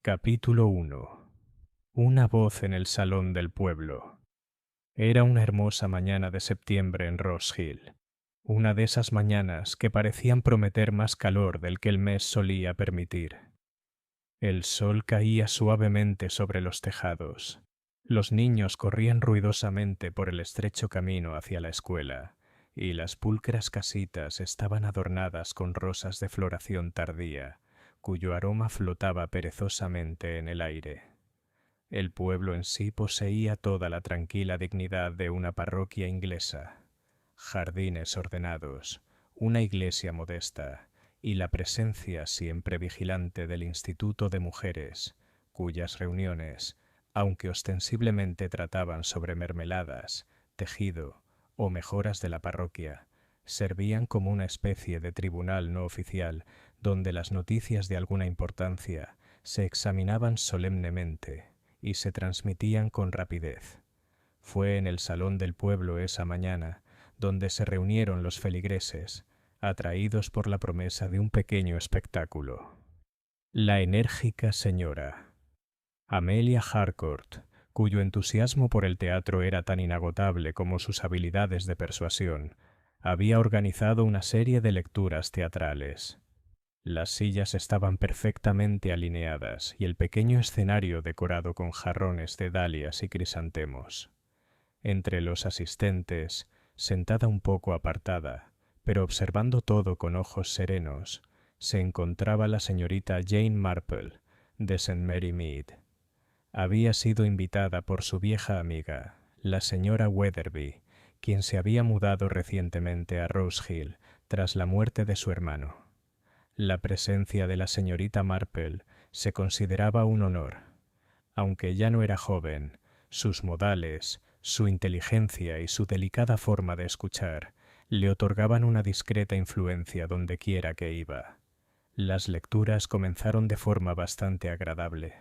Capítulo 1. Una voz en el salón del pueblo. Era una hermosa mañana de septiembre en Rose Hill, una de esas mañanas que parecían prometer más calor del que el mes solía permitir. El sol caía suavemente sobre los tejados. Los niños corrían ruidosamente por el estrecho camino hacia la escuela, y las pulcras casitas estaban adornadas con rosas de floración tardía, cuyo aroma flotaba perezosamente en el aire. El pueblo en sí poseía toda la tranquila dignidad de una parroquia inglesa: jardines ordenados, una iglesia modesta y la presencia siempre vigilante del Instituto de Mujeres, cuyas reuniones, aunque ostensiblemente trataban sobre mermeladas, tejido o mejoras de la parroquia, servían como una especie de tribunal no oficial donde las noticias de alguna importancia se examinaban solemnemente y se transmitían con rapidez. Fue en el salón del pueblo esa mañana donde se reunieron los feligreses, atraídos por la promesa de un pequeño espectáculo. La enérgica señora Amelia Harcourt, cuyo entusiasmo por el teatro era tan inagotable como sus habilidades de persuasión, había organizado una serie de lecturas teatrales. Las sillas estaban perfectamente alineadas y el pequeño escenario decorado con jarrones de dalias y crisantemos. Entre los asistentes, sentada un poco apartada, pero observando todo con ojos serenos, se encontraba la señorita Jane Marple, de St. Mary Mead. Había sido invitada por su vieja amiga, la señora Weatherby, quien se había mudado recientemente a Rose Hill tras la muerte de su hermano. La presencia de la señorita Marple se consideraba un honor. Aunque ya no era joven, sus modales, su inteligencia y su delicada forma de escuchar le otorgaban una discreta influencia donde quiera que iba. Las lecturas comenzaron de forma bastante agradable.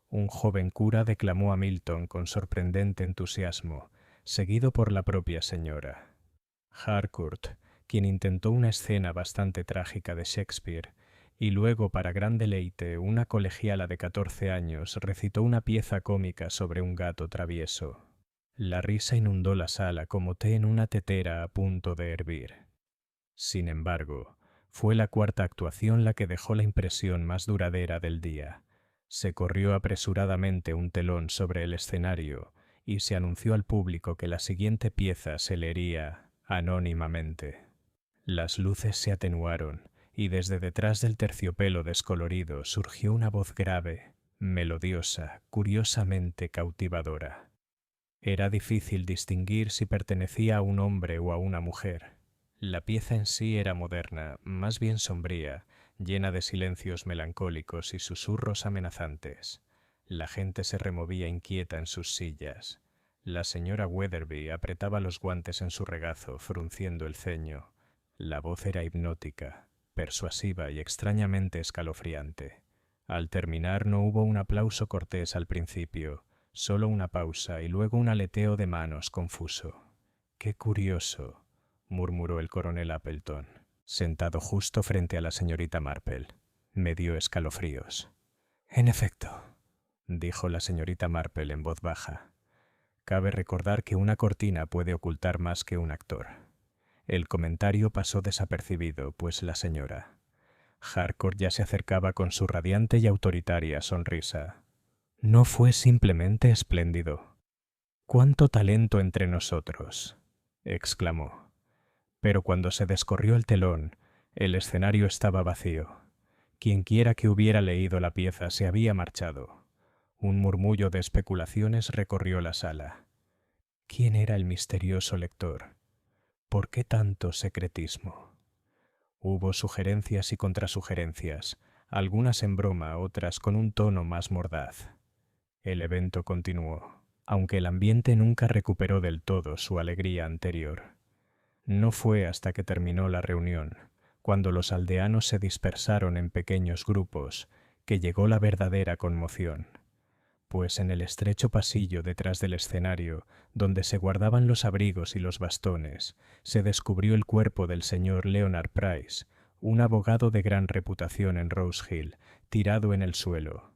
Un joven cura declamó a Milton con sorprendente entusiasmo, seguido por la propia señora Harcourt, quien intentó una escena bastante trágica de Shakespeare, y luego, para gran deleite, una colegiala de 14 años recitó una pieza cómica sobre un gato travieso. La risa inundó la sala como té en una tetera a punto de hervir. Sin embargo, fue la cuarta actuación la que dejó la impresión más duradera del día. Se corrió apresuradamente un telón sobre el escenario y se anunció al público que la siguiente pieza se leería anónimamente. Las luces se atenuaron y desde detrás del terciopelo descolorido surgió una voz grave, melodiosa, curiosamente cautivadora. Era difícil distinguir si pertenecía a un hombre o a una mujer. La pieza en sí era moderna, más bien sombría, llena de silencios melancólicos y susurros amenazantes. La gente se removía inquieta en sus sillas. La señora Weatherby apretaba los guantes en su regazo, frunciendo el ceño. La voz era hipnótica, persuasiva y extrañamente escalofriante. Al terminar no hubo un aplauso cortés al principio, solo una pausa y luego un aleteo de manos confuso. «¡Qué curioso!», murmuró el coronel Appleton, sentado justo frente a la señorita Marple. Me dio escalofríos. «En efecto», dijo la señorita Marple en voz baja. Cabe recordar que una cortina puede ocultar más que un actor. El comentario pasó desapercibido, pues la señora Harcourt ya se acercaba con su radiante y autoritaria sonrisa. «No fue simplemente espléndido. ¡Cuánto talento entre nosotros!», exclamó. Pero cuando se descorrió el telón, el escenario estaba vacío. Quienquiera que hubiera leído la pieza se había marchado. Un murmullo de especulaciones recorrió la sala. ¿Quién era el misterioso lector? ¿Por qué tanto secretismo? Hubo sugerencias y contrasugerencias, algunas en broma, otras con un tono más mordaz. El evento continuó, aunque el ambiente nunca recuperó del todo su alegría anterior. No fue hasta que terminó la reunión, cuando los aldeanos se dispersaron en pequeños grupos, que llegó la verdadera conmoción. Pues en el estrecho pasillo detrás del escenario, donde se guardaban los abrigos y los bastones, se descubrió el cuerpo del señor Leonard Price, un abogado de gran reputación en Rose Hill, tirado en el suelo.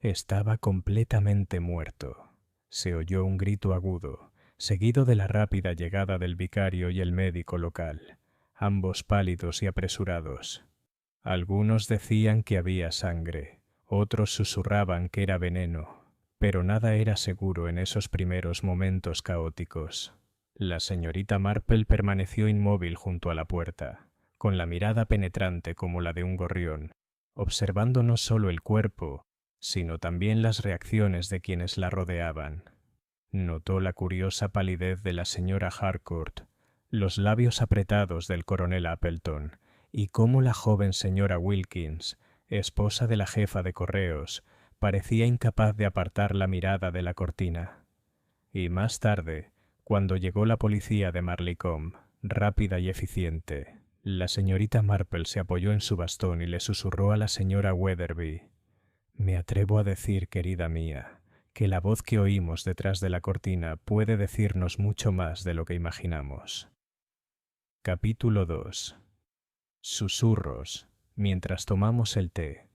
Estaba completamente muerto. Se oyó un grito agudo, seguido de la rápida llegada del vicario y el médico local, ambos pálidos y apresurados. Algunos decían que había sangre, otros susurraban que era veneno, pero nada era seguro en esos primeros momentos caóticos. La señorita Marple permaneció inmóvil junto a la puerta, con la mirada penetrante como la de un gorrión, observando no solo el cuerpo, sino también las reacciones de quienes la rodeaban. Notó la curiosa palidez de la señora Harcourt, los labios apretados del coronel Appleton, y cómo la joven señora Wilkins, esposa de la jefa de correos, parecía incapaz de apartar la mirada de la cortina. Y más tarde, cuando llegó la policía de Marlicombe, rápida y eficiente, la señorita Marple se apoyó en su bastón y le susurró a la señora Weatherby: «Me atrevo a decir, querida mía, que la voz que oímos detrás de la cortina puede decirnos mucho más de lo que imaginamos». Capítulo 2. Susurros, mientras tomamos el té.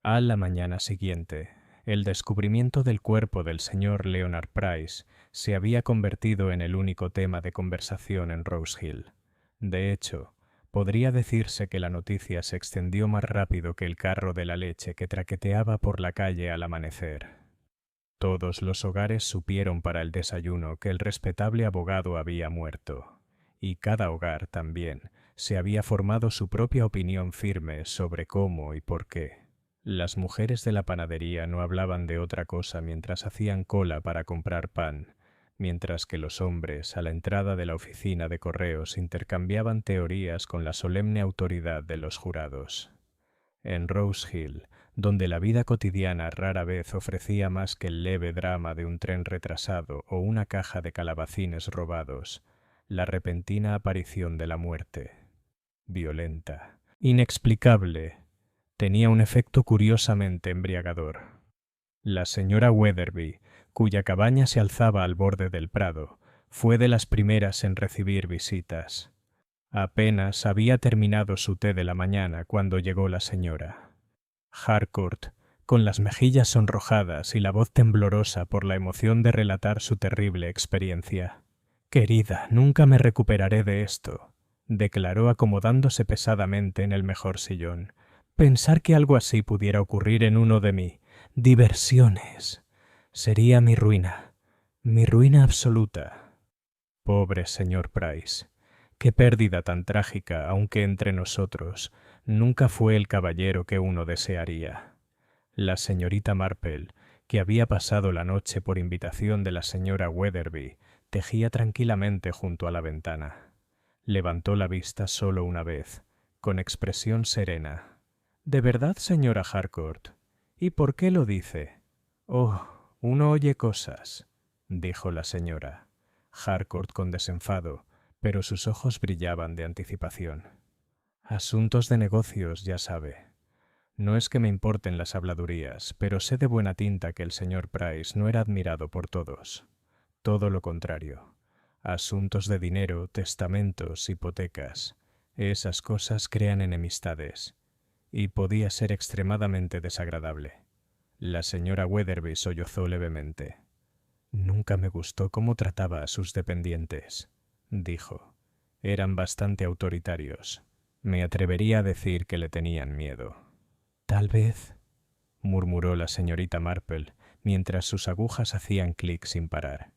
A la mañana siguiente, el descubrimiento del cuerpo del señor Leonard Price se había convertido en el único tema de conversación en Rose Hill. De hecho, podría decirse que la noticia se extendió más rápido que el carro de la leche que traqueteaba por la calle al amanecer. Todos los hogares supieron para el desayuno que el respetable abogado había muerto, y cada hogar también se había formado su propia opinión firme sobre cómo y por qué. Las mujeres de la panadería no hablaban de otra cosa mientras hacían cola para comprar pan, mientras que los hombres a la entrada de la oficina de correos intercambiaban teorías con la solemne autoridad de los jurados. En Rose Hill, donde la vida cotidiana rara vez ofrecía más que el leve drama de un tren retrasado o una caja de calabacines robados, la repentina aparición de la muerte, violenta, inexplicable, tenía un efecto curiosamente embriagador. La señora Weatherby, cuya cabaña se alzaba al borde del prado, fue de las primeras en recibir visitas. Apenas había terminado su té de la mañana cuando llegó la señora Harcourt, con las mejillas sonrojadas y la voz temblorosa por la emoción de relatar su terrible experiencia. «Querida, nunca me recuperaré de esto», declaró acomodándose pesadamente en el mejor sillón. «Pensar que algo así pudiera ocurrir en uno de mis diversiones sería mi ruina absoluta». Pobre señor Price, qué pérdida tan trágica, aunque entre nosotros nunca fue el caballero que uno desearía. La señorita Marple, que había pasado la noche por invitación de la señora Weatherby, tejía tranquilamente junto a la ventana. Levantó la vista solo una vez, con expresión serena. «¿De verdad, señora Harcourt? ¿Y por qué lo dice?» «Oh, uno oye cosas», dijo la señora Harcourt con desenfado, pero sus ojos brillaban de anticipación. «Asuntos de negocios, ya sabe. No es que me importen las habladurías, pero sé de buena tinta que el señor Price no era admirado por todos. Todo lo contrario. Asuntos de dinero, testamentos, hipotecas, esas cosas crean enemistades, y podía ser extremadamente desagradable». La señora Weatherby sollozó levemente. «Nunca me gustó cómo trataba a sus dependientes», dijo. «Eran bastante autoritarios. Me atrevería a decir que le tenían miedo». «Tal vez», murmuró la señorita Marple, mientras sus agujas hacían clic sin parar.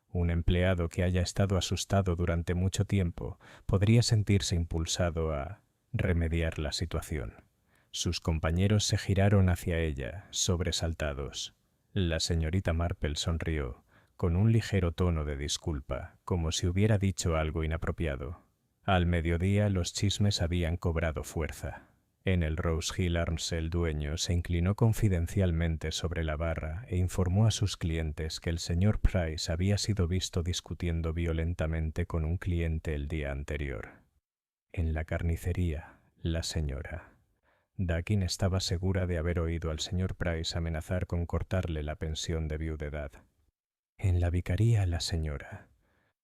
Un empleado que haya estado asustado durante mucho tiempo podría sentirse impulsado a remediar la situación. Sus compañeros se giraron hacia ella, sobresaltados. La señorita Marple sonrió, con un ligero tono de disculpa, como si hubiera dicho algo inapropiado. Al mediodía los chismes habían cobrado fuerza. En el Rose Hill Arms el dueño se inclinó confidencialmente sobre la barra e informó a sus clientes que el señor Price había sido visto discutiendo violentamente con un cliente el día anterior. En la carnicería, la señora Dakin estaba segura de haber oído al señor Price amenazar con cortarle la pensión de viudedad. En la vicaría, la señora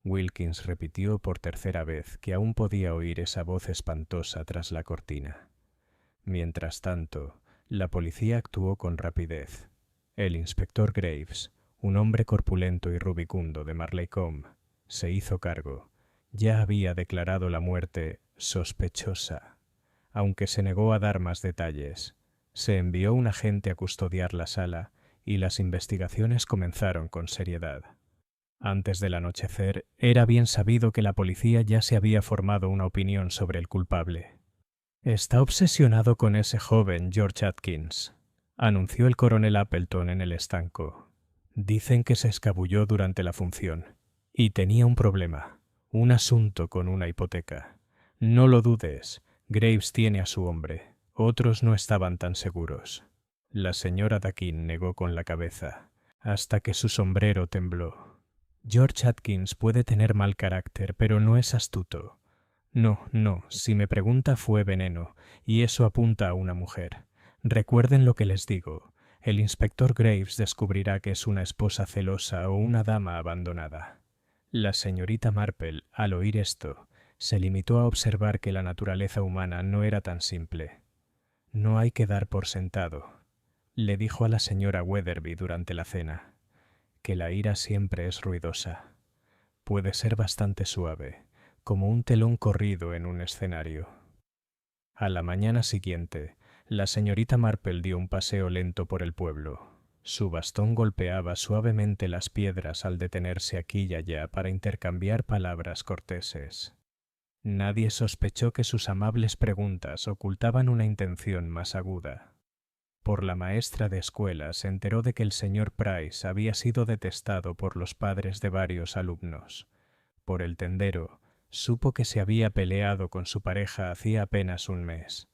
Wilkins repitió por tercera vez que aún podía oír esa voz espantosa tras la cortina. Mientras tanto, la policía actuó con rapidez. El inspector Graves, un hombre corpulento y rubicundo de Marleycombe, se hizo cargo. Ya había declarado la muerte sospechosa, aunque se negó a dar más detalles. Se envió un agente a custodiar la sala y las investigaciones comenzaron con seriedad. Antes del anochecer, era bien sabido que la policía ya se había formado una opinión sobre el culpable. «Está obsesionado con ese joven George Atkins», anunció el coronel Appleton en el estanco. «Dicen que se escabulló durante la función. Y tenía un problema, un asunto con una hipoteca. No lo dudes, Graves tiene a su hombre. Otros no estaban tan seguros». La señora Dakin negó con la cabeza, hasta que su sombrero tembló. «George Atkins puede tener mal carácter, pero no es astuto. No, si me pregunta fue veneno, y eso apunta a una mujer. Recuerden lo que les digo. El inspector Graves descubrirá que es una esposa celosa o una dama abandonada». La señorita Marple, al oír esto, se limitó a observar que la naturaleza humana no era tan simple. «No hay que dar por sentado», le dijo a la señora Weatherby durante la cena, «que la ira siempre es ruidosa. Puede ser bastante suave, como un telón corrido en un escenario». A la mañana siguiente, la señorita Marple dio un paseo lento por el pueblo. Su bastón golpeaba suavemente las piedras al detenerse aquí y allá para intercambiar palabras corteses. Nadie sospechó que sus amables preguntas ocultaban una intención más aguda. Por la maestra de escuela se enteró de que el señor Price había sido detestado por los padres de varios alumnos. Por el tendero, supo que se había peleado con su pareja hacía apenas un mes.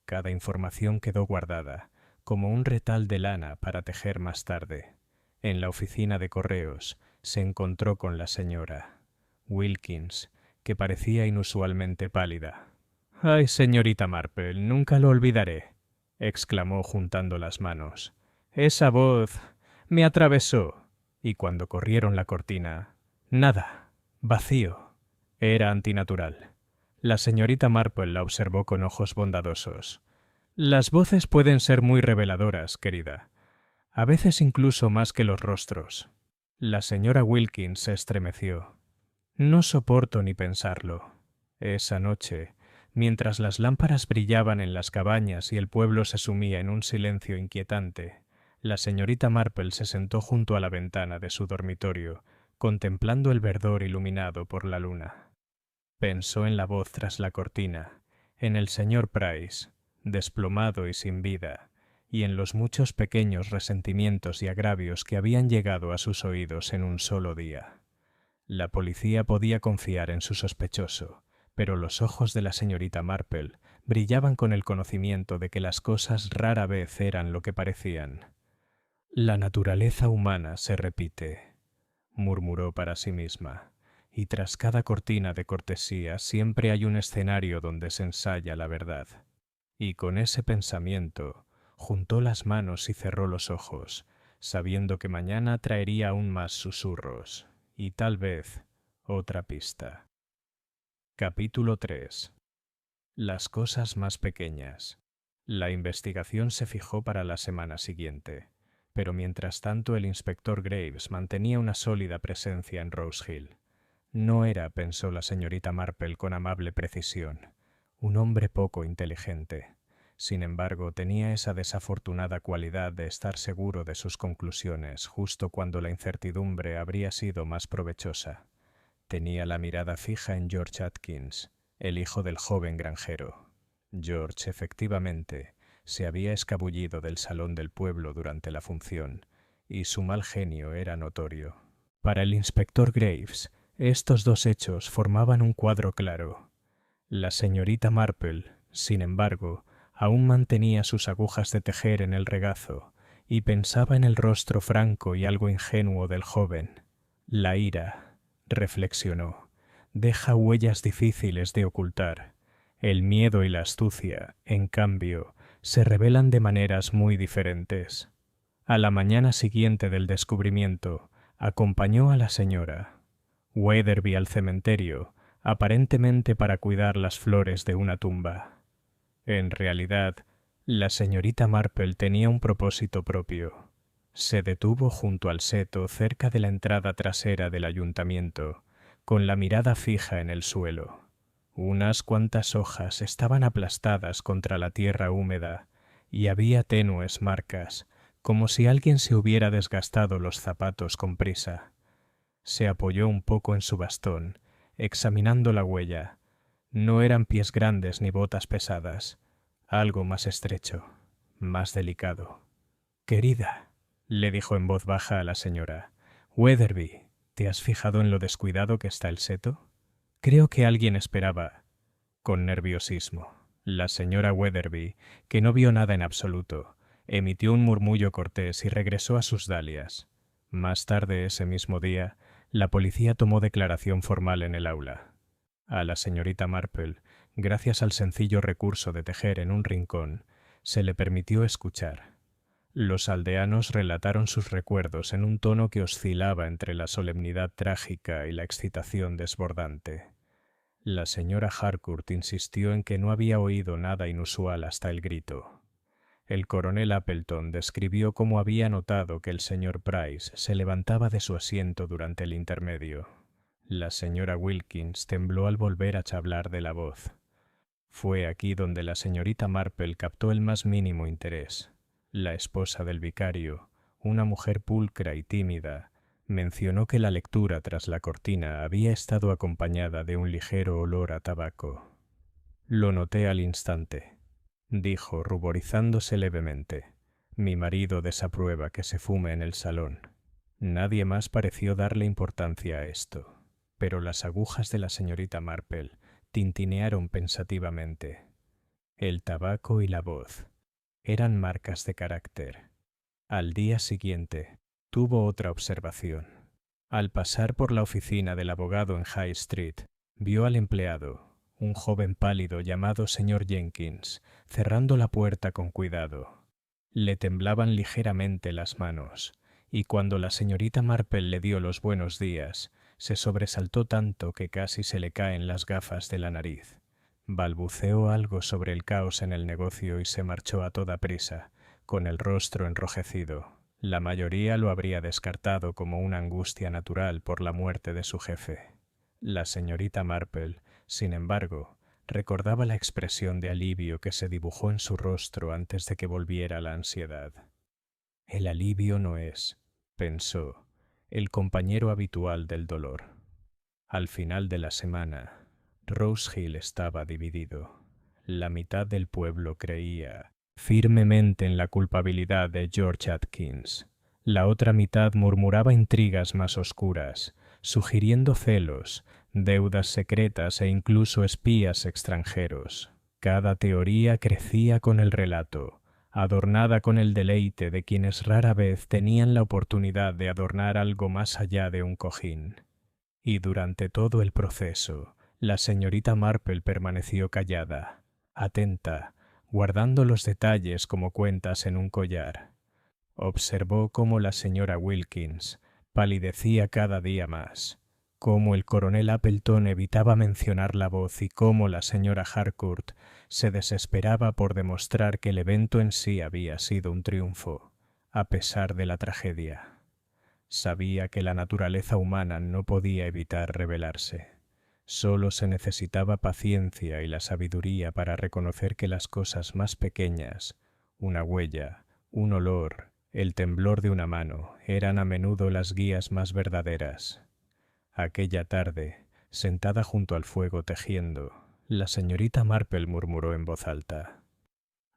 Cada información quedó guardada, como un retal de lana para tejer más tarde. En la oficina de correos se encontró con la señora Wilkins, que parecía inusualmente pálida. «Ay, señorita Marple, nunca lo olvidaré», exclamó juntando las manos. «Esa voz me atravesó». Y cuando corrieron la cortina, nada, vacío. Era antinatural. La señorita Marple la observó con ojos bondadosos. «Las voces pueden ser muy reveladoras, querida. A veces incluso más que los rostros». La señora Wilkins se estremeció. «No soporto ni pensarlo». Esa noche, mientras las lámparas brillaban en las cabañas y el pueblo se sumía en un silencio inquietante, la señorita Marple se sentó junto a la ventana de su dormitorio, contemplando el verdor iluminado por la luna. Pensó en la voz tras la cortina, en el señor Price, desplomado y sin vida, y en los muchos pequeños resentimientos y agravios que habían llegado a sus oídos en un solo día. La policía podía confiar en su sospechoso, pero los ojos de la señorita Marple brillaban con el conocimiento de que las cosas rara vez eran lo que parecían. «La naturaleza humana se repite», murmuró para sí misma, «y tras cada cortina de cortesía siempre hay un escenario donde se ensaya la verdad». Y con ese pensamiento juntó las manos y cerró los ojos, sabiendo que mañana traería aún más susurros y tal vez otra pista. Capítulo 3. Las cosas más pequeñas. La investigación se fijó para la semana siguiente, pero mientras tanto el inspector Graves mantenía una sólida presencia en Rose Hill. No era, pensó la señorita Marple con amable precisión, un hombre poco inteligente. Sin embargo, tenía esa desafortunada cualidad de estar seguro de sus conclusiones justo cuando la incertidumbre habría sido más provechosa. Tenía la mirada fija en George Atkins, el hijo del joven granjero. George, efectivamente, se había escabullido del salón del pueblo durante la función, y su mal genio era notorio. Para el inspector Graves, estos dos hechos formaban un cuadro claro. La señorita Marple, sin embargo, aún mantenía sus agujas de tejer en el regazo y pensaba en el rostro franco y algo ingenuo del joven. La ira, reflexionó, deja huellas difíciles de ocultar. El miedo y la astucia, en cambio, se revelan de maneras muy diferentes. A la mañana siguiente del descubrimiento, acompañó a la señora Weatherby al cementerio, aparentemente para cuidar las flores de una tumba. En realidad, la señorita Marple tenía un propósito propio. Se detuvo junto al seto cerca de la entrada trasera del ayuntamiento, con la mirada fija en el suelo. Unas cuantas hojas estaban aplastadas contra la tierra húmeda y había tenues marcas, como si alguien se hubiera desgastado los zapatos con prisa. Se apoyó un poco en su bastón, examinando la huella. No eran pies grandes ni botas pesadas, algo más estrecho, más delicado. «Querida», le dijo en voz baja a la señora, «Weatherby, ¿te has fijado en lo descuidado que está el seto? Creo que alguien esperaba». Con nerviosismo, la señora Weatherby, que no vio nada en absoluto, emitió un murmullo cortés y regresó a sus dalias. Más tarde ese mismo día, la policía tomó declaración formal en el aula. A la señorita Marple, gracias al sencillo recurso de tejer en un rincón, se le permitió escuchar. Los aldeanos relataron sus recuerdos en un tono que oscilaba entre la solemnidad trágica y la excitación desbordante. La señora Harcourt insistió en que no había oído nada inusual hasta el grito. El coronel Appleton describió cómo había notado que el señor Price se levantaba de su asiento durante el intermedio. La señora Wilkins tembló al volver a hablar de la voz. Fue aquí donde la señorita Marple captó el más mínimo interés. La esposa del vicario, una mujer pulcra y tímida, mencionó que la lectura tras la cortina había estado acompañada de un ligero olor a tabaco. «Lo noté al instante», dijo, ruborizándose levemente. «Mi marido desaprueba que se fume en el salón». Nadie más pareció darle importancia a esto, pero las agujas de la señorita Marple tintinearon pensativamente. El tabaco y la voz eran marcas de carácter. Al día siguiente, tuvo otra observación. Al pasar por la oficina del abogado en High Street, vio al empleado, un joven pálido llamado señor Jenkins, cerrando la puerta con cuidado. Le temblaban ligeramente las manos, y cuando la señorita Marple le dio los buenos días, se sobresaltó tanto que casi se le caen las gafas de la nariz. Balbuceó algo sobre el caos en el negocio y se marchó a toda prisa, con el rostro enrojecido. La mayoría lo habría descartado como una angustia natural por la muerte de su jefe. La señorita Marple, sin embargo, recordaba la expresión de alivio que se dibujó en su rostro antes de que volviera la ansiedad. El alivio no es, pensó, el compañero habitual del dolor. Al final de la semana, Rose Hill estaba dividido. La mitad del pueblo creía firmemente en la culpabilidad de George Atkins. La otra mitad murmuraba intrigas más oscuras, sugiriendo celos, deudas secretas e incluso espías extranjeros. Cada teoría crecía con el relato, adornada con el deleite de quienes rara vez tenían la oportunidad de adornar algo más allá de un cojín. Y durante todo el proceso, la señorita Marple permaneció callada, atenta, guardando los detalles como cuentas en un collar. Observó cómo la señora Wilkins palidecía cada día más, cómo el coronel Appleton evitaba mencionar la voz y cómo la señora Harcourt se desesperaba por demostrar que el evento en sí había sido un triunfo, a pesar de la tragedia. Sabía que la naturaleza humana no podía evitar rebelarse. Solo se necesitaba paciencia y la sabiduría para reconocer que las cosas más pequeñas, una huella, un olor, el temblor de una mano, eran a menudo las guías más verdaderas. Aquella tarde, sentada junto al fuego tejiendo, la señorita Marple murmuró en voz alta: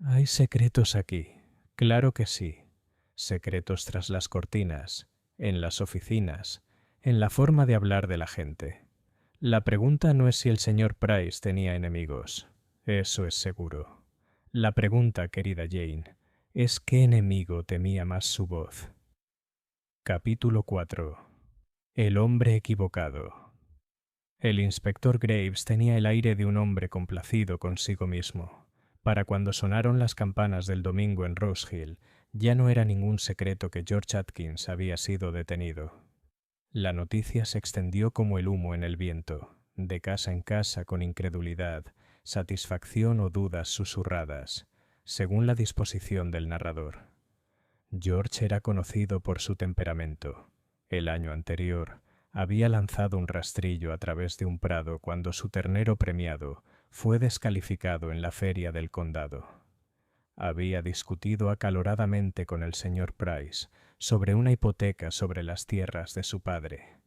«Hay secretos aquí, claro que sí. Secretos tras las cortinas, en las oficinas, en la forma de hablar de la gente. La pregunta no es si el señor Price tenía enemigos, eso es seguro. La pregunta, querida Jane, es qué enemigo temía más su voz». Capítulo 4. El hombre equivocado. El inspector Graves tenía el aire de un hombre complacido consigo mismo. Para cuando sonaron las campanas del domingo en Rose Hill, ya no era ningún secreto que George Atkins había sido detenido. La noticia se extendió como el humo en el viento, de casa en casa con incredulidad, satisfacción o dudas susurradas, según la disposición del narrador. George era conocido por su temperamento. El año anterior había lanzado un rastrillo a través de un prado cuando su ternero premiado fue descalificado en la feria del condado. Había discutido acaloradamente con el señor Price sobre una hipoteca sobre las tierras de su padre.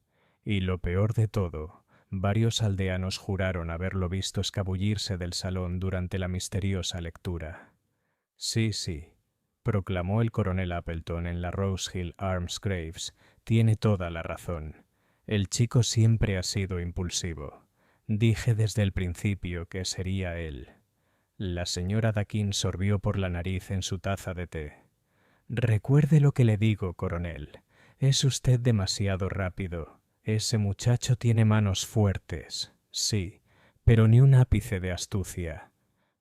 Y lo peor de todo, varios aldeanos juraron haberlo visto escabullirse del salón durante la misteriosa lectura. Sí, sí, proclamó el coronel Appleton en la Rose Hill Arms Graves, tiene toda la razón. El chico siempre ha sido impulsivo. Dije desde el principio que sería él. La señora Dakin sorbió por la nariz en su taza de té. Recuerde lo que le digo, coronel. Es usted demasiado rápido. Ese muchacho tiene manos fuertes, sí, pero ni un ápice de astucia.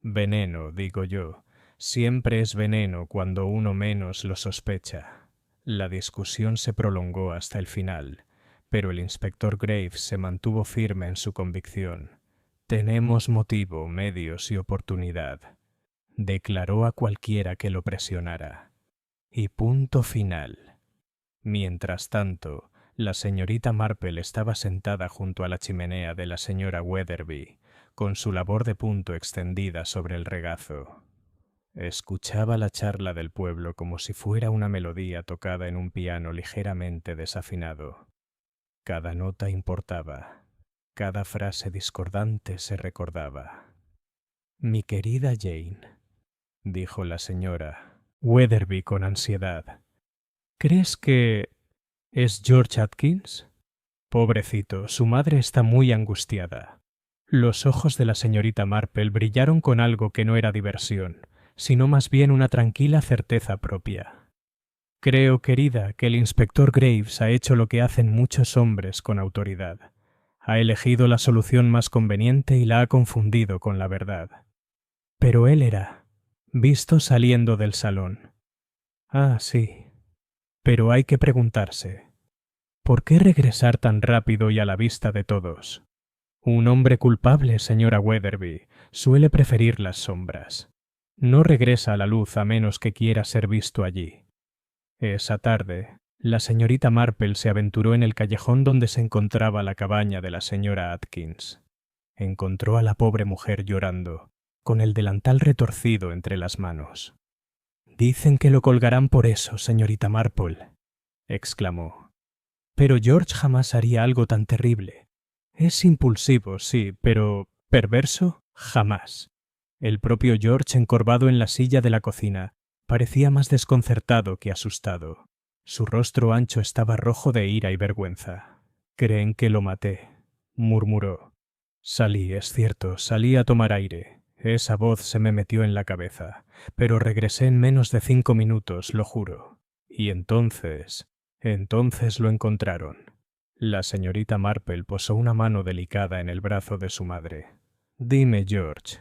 Veneno, digo yo. Siempre es veneno cuando uno menos lo sospecha. La discusión se prolongó hasta el final, pero el inspector Graves se mantuvo firme en su convicción. Tenemos motivo, medios y oportunidad. Declaró a cualquiera que lo presionara. Y punto final. Mientras tanto, la señorita Marple estaba sentada junto a la chimenea de la señora Weatherby, con su labor de punto extendida sobre el regazo. Escuchaba la charla del pueblo como si fuera una melodía tocada en un piano ligeramente desafinado. Cada nota importaba, cada frase discordante se recordaba. Mi querida Jane, dijo la señora Weatherby con ansiedad, ¿crees que es George Atkins? Pobrecito, su madre está muy angustiada. Los ojos de la señorita Marple brillaron con algo que no era diversión, sino más bien una tranquila certeza propia. Creo, querida, que el inspector Graves ha hecho lo que hacen muchos hombres con autoridad. Ha elegido la solución más conveniente y la ha confundido con la verdad. Pero él era visto saliendo del salón. Ah, sí. Pero hay que preguntarse, ¿por qué regresar tan rápido y a la vista de todos? Un hombre culpable, señora Weatherby, suele preferir las sombras. No regresa a la luz a menos que quiera ser visto allí. Esa tarde, la señorita Marple se aventuró en el callejón donde se encontraba la cabaña de la señora Atkins. Encontró a la pobre mujer llorando, con el delantal retorcido entre las manos. Dicen que lo colgarán por eso, señorita Marple, exclamó. Pero George jamás haría algo tan terrible. Es impulsivo, sí, pero perverso, jamás. El propio George, encorvado en la silla de la cocina, parecía más desconcertado que asustado. Su rostro ancho estaba rojo de ira y vergüenza. Creen que lo maté, murmuró. Salí, es cierto, salí a tomar aire. Esa voz se me metió en la cabeza, pero regresé en menos de 5 minutos, lo juro. Y entonces lo encontraron. La señorita Marple posó una mano delicada en el brazo de su madre. Dime, George,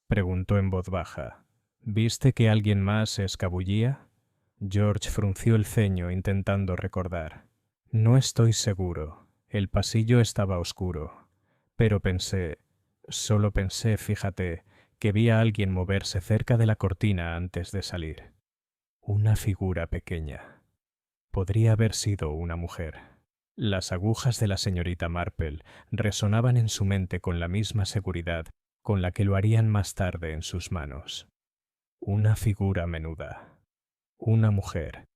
preguntó en voz baja, ¿viste que alguien más se escabullía? George frunció el ceño intentando recordar. No estoy seguro. El pasillo estaba oscuro. Pero solo pensé, fíjate, que vi a alguien moverse cerca de la cortina antes de salir. Una figura pequeña. Podría haber sido una mujer. Las agujas de la señorita Marple resonaban en su mente con la misma seguridad con la que lo harían más tarde en sus manos. Una figura menuda. Una mujer.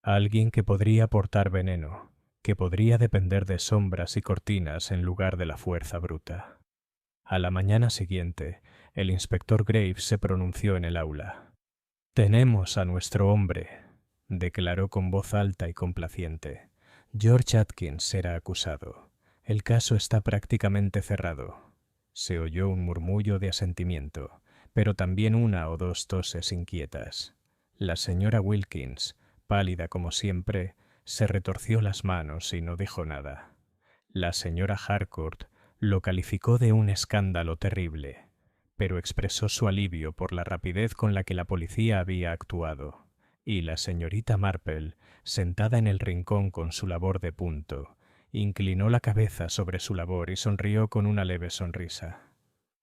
Alguien que podría portar veneno, que podría depender de sombras y cortinas en lugar de la fuerza bruta. A la mañana siguiente, el inspector Graves se pronunció en el aula. «Tenemos a nuestro hombre», declaró con voz alta y complaciente. «George Atkins será acusado. El caso está prácticamente cerrado». Se oyó un murmullo de asentimiento, pero también una o dos toses inquietas. La señora Wilkins, pálida como siempre, se retorció las manos y no dijo nada. La señora Harcourt lo calificó de un escándalo terrible, pero expresó su alivio por la rapidez con la que la policía había actuado, y la señorita Marple, sentada en el rincón con su labor de punto, inclinó la cabeza sobre su labor y sonrió con una leve sonrisa.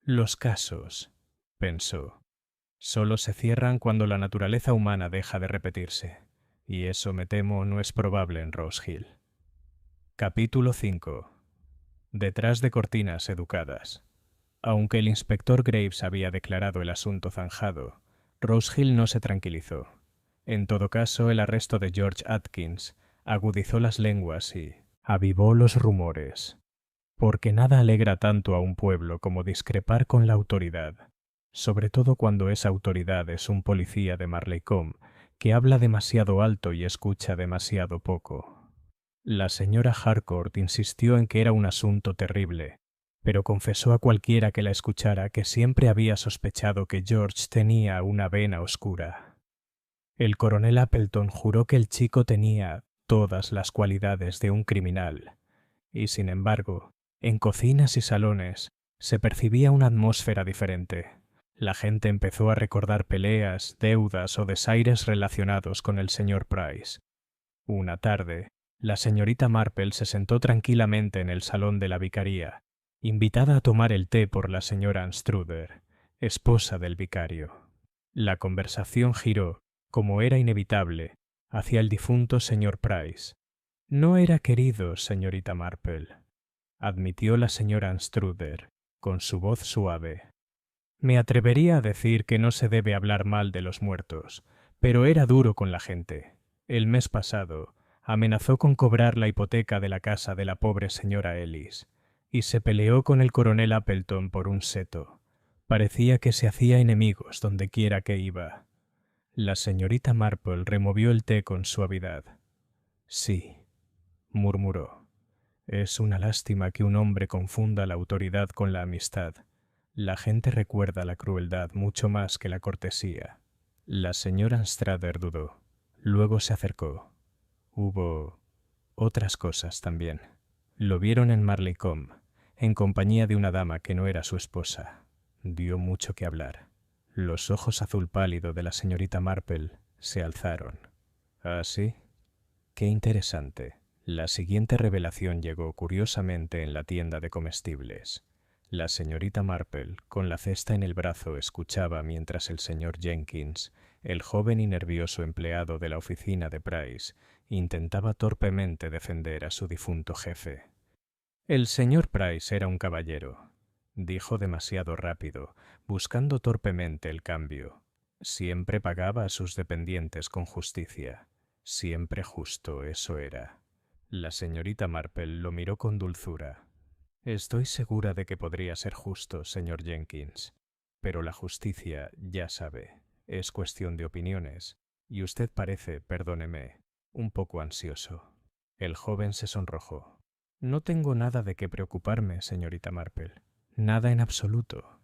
Los casos, pensó, solo se cierran cuando la naturaleza humana deja de repetirse. y eso me temo no es probable en Rose Hill. Capítulo 5. Detrás de cortinas educadas. Aunque el inspector Graves había declarado el asunto zanjado, Rose Hill no se tranquilizó. En todo caso, el arresto de George Atkins agudizó las lenguas y avivó los rumores, porque nada alegra tanto a un pueblo como discrepar con la autoridad, sobre todo cuando esa autoridad es un policía de Marleycombe que habla demasiado alto y escucha demasiado poco. La señora Harcourt insistió en que era un asunto terrible, pero confesó a cualquiera que la escuchara que siempre había sospechado que George tenía una vena oscura. El coronel Appleton juró que el chico tenía todas las cualidades de un criminal, y sin embargo, en cocinas y salones se percibía una atmósfera diferente. La gente empezó a recordar peleas, deudas o desaires relacionados con el señor Price. Una tarde, la señorita Marple se sentó tranquilamente en el salón de la vicaría, invitada a tomar el té por la señora Anstruther, esposa del vicario. La conversación giró, como era inevitable, hacia el difunto señor Price. No era querido, señorita Marple, admitió la señora Anstruther, con su voz suave. Me atrevería a decir que no se debe hablar mal de los muertos, pero era duro con la gente. El mes pasado amenazó con cobrar la hipoteca de la casa de la pobre señora Ellis, y se peleó con el coronel Appleton por un seto. Parecía que se hacía enemigos donde quiera que iba. La señorita Marple removió el té con suavidad. Sí, murmuró. Es una lástima que un hombre confunda la autoridad con la amistad. La gente recuerda la crueldad mucho más que la cortesía. La señora Anstruther dudó. Luego se acercó. Hubo otras cosas también. Lo vieron en Marleycombe, en compañía de una dama que no era su esposa. Dio mucho que hablar. Los ojos azul pálido de la señorita Marple se alzaron. ¿Ah, sí? Qué interesante. La siguiente revelación llegó curiosamente en la tienda de comestibles. La señorita Marple, con la cesta en el brazo, escuchaba mientras el señor Jenkins, el joven y nervioso empleado de la oficina de Price, intentaba torpemente defender a su difunto jefe. El señor Price era un caballero, dijo demasiado rápido, buscando torpemente el cambio. Siempre pagaba a sus dependientes con justicia. Siempre justo, eso era. La señorita Marple lo miró con dulzura. Estoy segura de que podría ser justo, señor Jenkins, pero la justicia, ya sabe, es cuestión de opiniones, y usted parece, perdóneme, un poco ansioso. El joven se sonrojó. No tengo nada de qué preocuparme, señorita Marple. Nada en absoluto.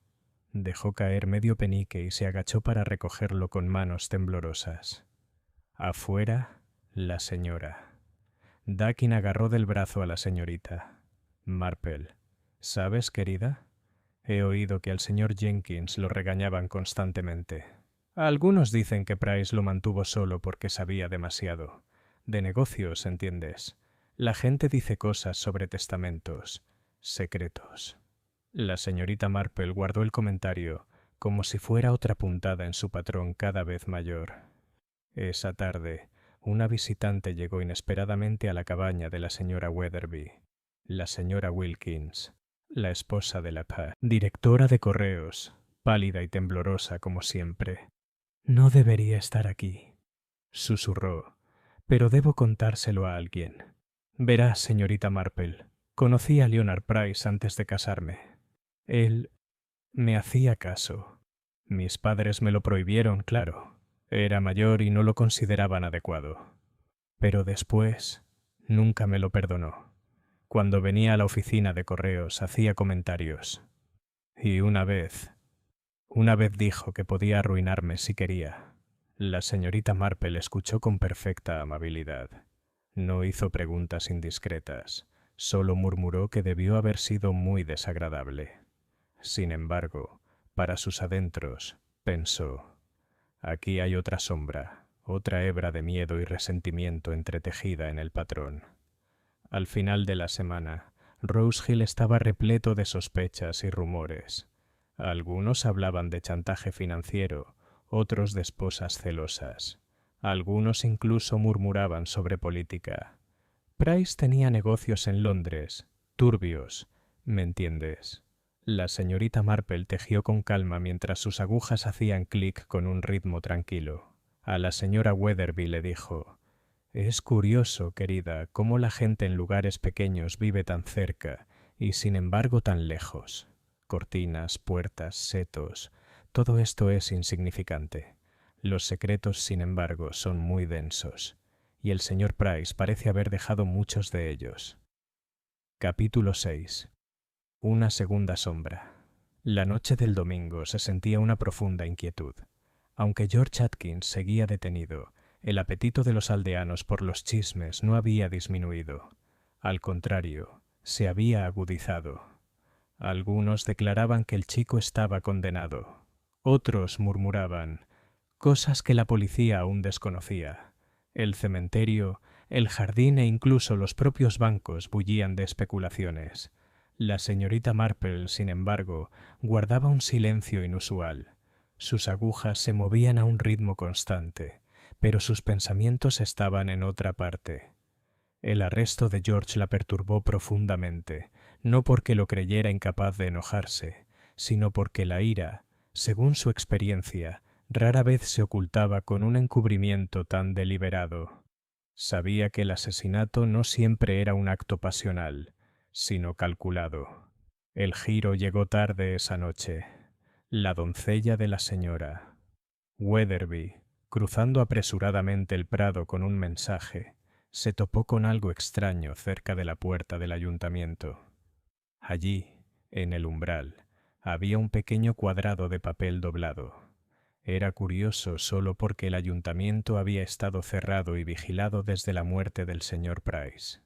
Dejó caer medio penique y se agachó para recogerlo con manos temblorosas. Afuera, la señora. Dakin agarró del brazo a la señorita. Marple, ¿sabes, querida? He oído que al señor Jenkins lo regañaban constantemente. Algunos dicen que Price lo mantuvo solo porque sabía demasiado. De negocios, ¿entiendes? La gente dice cosas sobre testamentos, secretos. La señorita Marple guardó el comentario como si fuera otra puntada en su patrón cada vez mayor. Esa tarde, una visitante llegó inesperadamente a la cabaña de la señora Weatherby, la señora Wilkins, la esposa de la directora de correos, pálida y temblorosa como siempre. No debería estar aquí, susurró, pero debo contárselo a alguien. Verá, señorita Marple, conocí a Leonard Price antes de casarme. Él me hacía caso. Mis padres me lo prohibieron, claro. Era mayor y no lo consideraban adecuado. Pero después nunca me lo perdonó. Cuando venía a la oficina de correos hacía comentarios. Y una vez dijo que podía arruinarme si quería. La señorita Marple escuchó con perfecta amabilidad. No hizo preguntas indiscretas, solo murmuró que debió haber sido muy desagradable. Sin embargo, para sus adentros, pensó: aquí hay otra sombra, otra hebra de miedo y resentimiento entretejida en el patrón. Al final de la semana, Rose Hill estaba repleto de sospechas y rumores. Algunos hablaban de chantaje financiero, otros de esposas celosas. Algunos incluso murmuraban sobre política. Price tenía negocios en Londres, turbios, ¿me entiendes? La señorita Marple tejió con calma mientras sus agujas hacían clic con un ritmo tranquilo. A la señora Weatherby le dijo: «Es curioso, querida, cómo la gente en lugares pequeños vive tan cerca y sin embargo tan lejos. Cortinas, puertas, setos, todo esto es insignificante. Los secretos, sin embargo, son muy densos, y el señor Price parece haber dejado muchos de ellos». Capítulo 6. Una segunda sombra. La noche del domingo se sentía una profunda inquietud. Aunque George Atkins seguía detenido, el apetito de los aldeanos por los chismes no había disminuido. Al contrario, se había agudizado. Algunos declaraban que el chico estaba condenado. Otros murmuraban cosas que la policía aún desconocía. El cementerio, el jardín e incluso los propios bancos bullían de especulaciones. La señorita Marple, sin embargo, guardaba un silencio inusual. Sus agujas se movían a un ritmo constante, pero sus pensamientos estaban en otra parte. El arresto de George la perturbó profundamente, no porque lo creyera incapaz de enojarse, sino porque la ira, según su experiencia, rara vez se ocultaba con un encubrimiento tan deliberado. Sabía que el asesinato no siempre era un acto pasional, sino calculado. El giro llegó tarde esa noche. La doncella de la señora Weatherby, cruzando apresuradamente el prado con un mensaje, se topó con algo extraño cerca de la puerta del ayuntamiento. Allí, en el umbral, había un pequeño cuadrado de papel doblado. Era curioso solo porque el ayuntamiento había estado cerrado y vigilado desde la muerte del señor Price.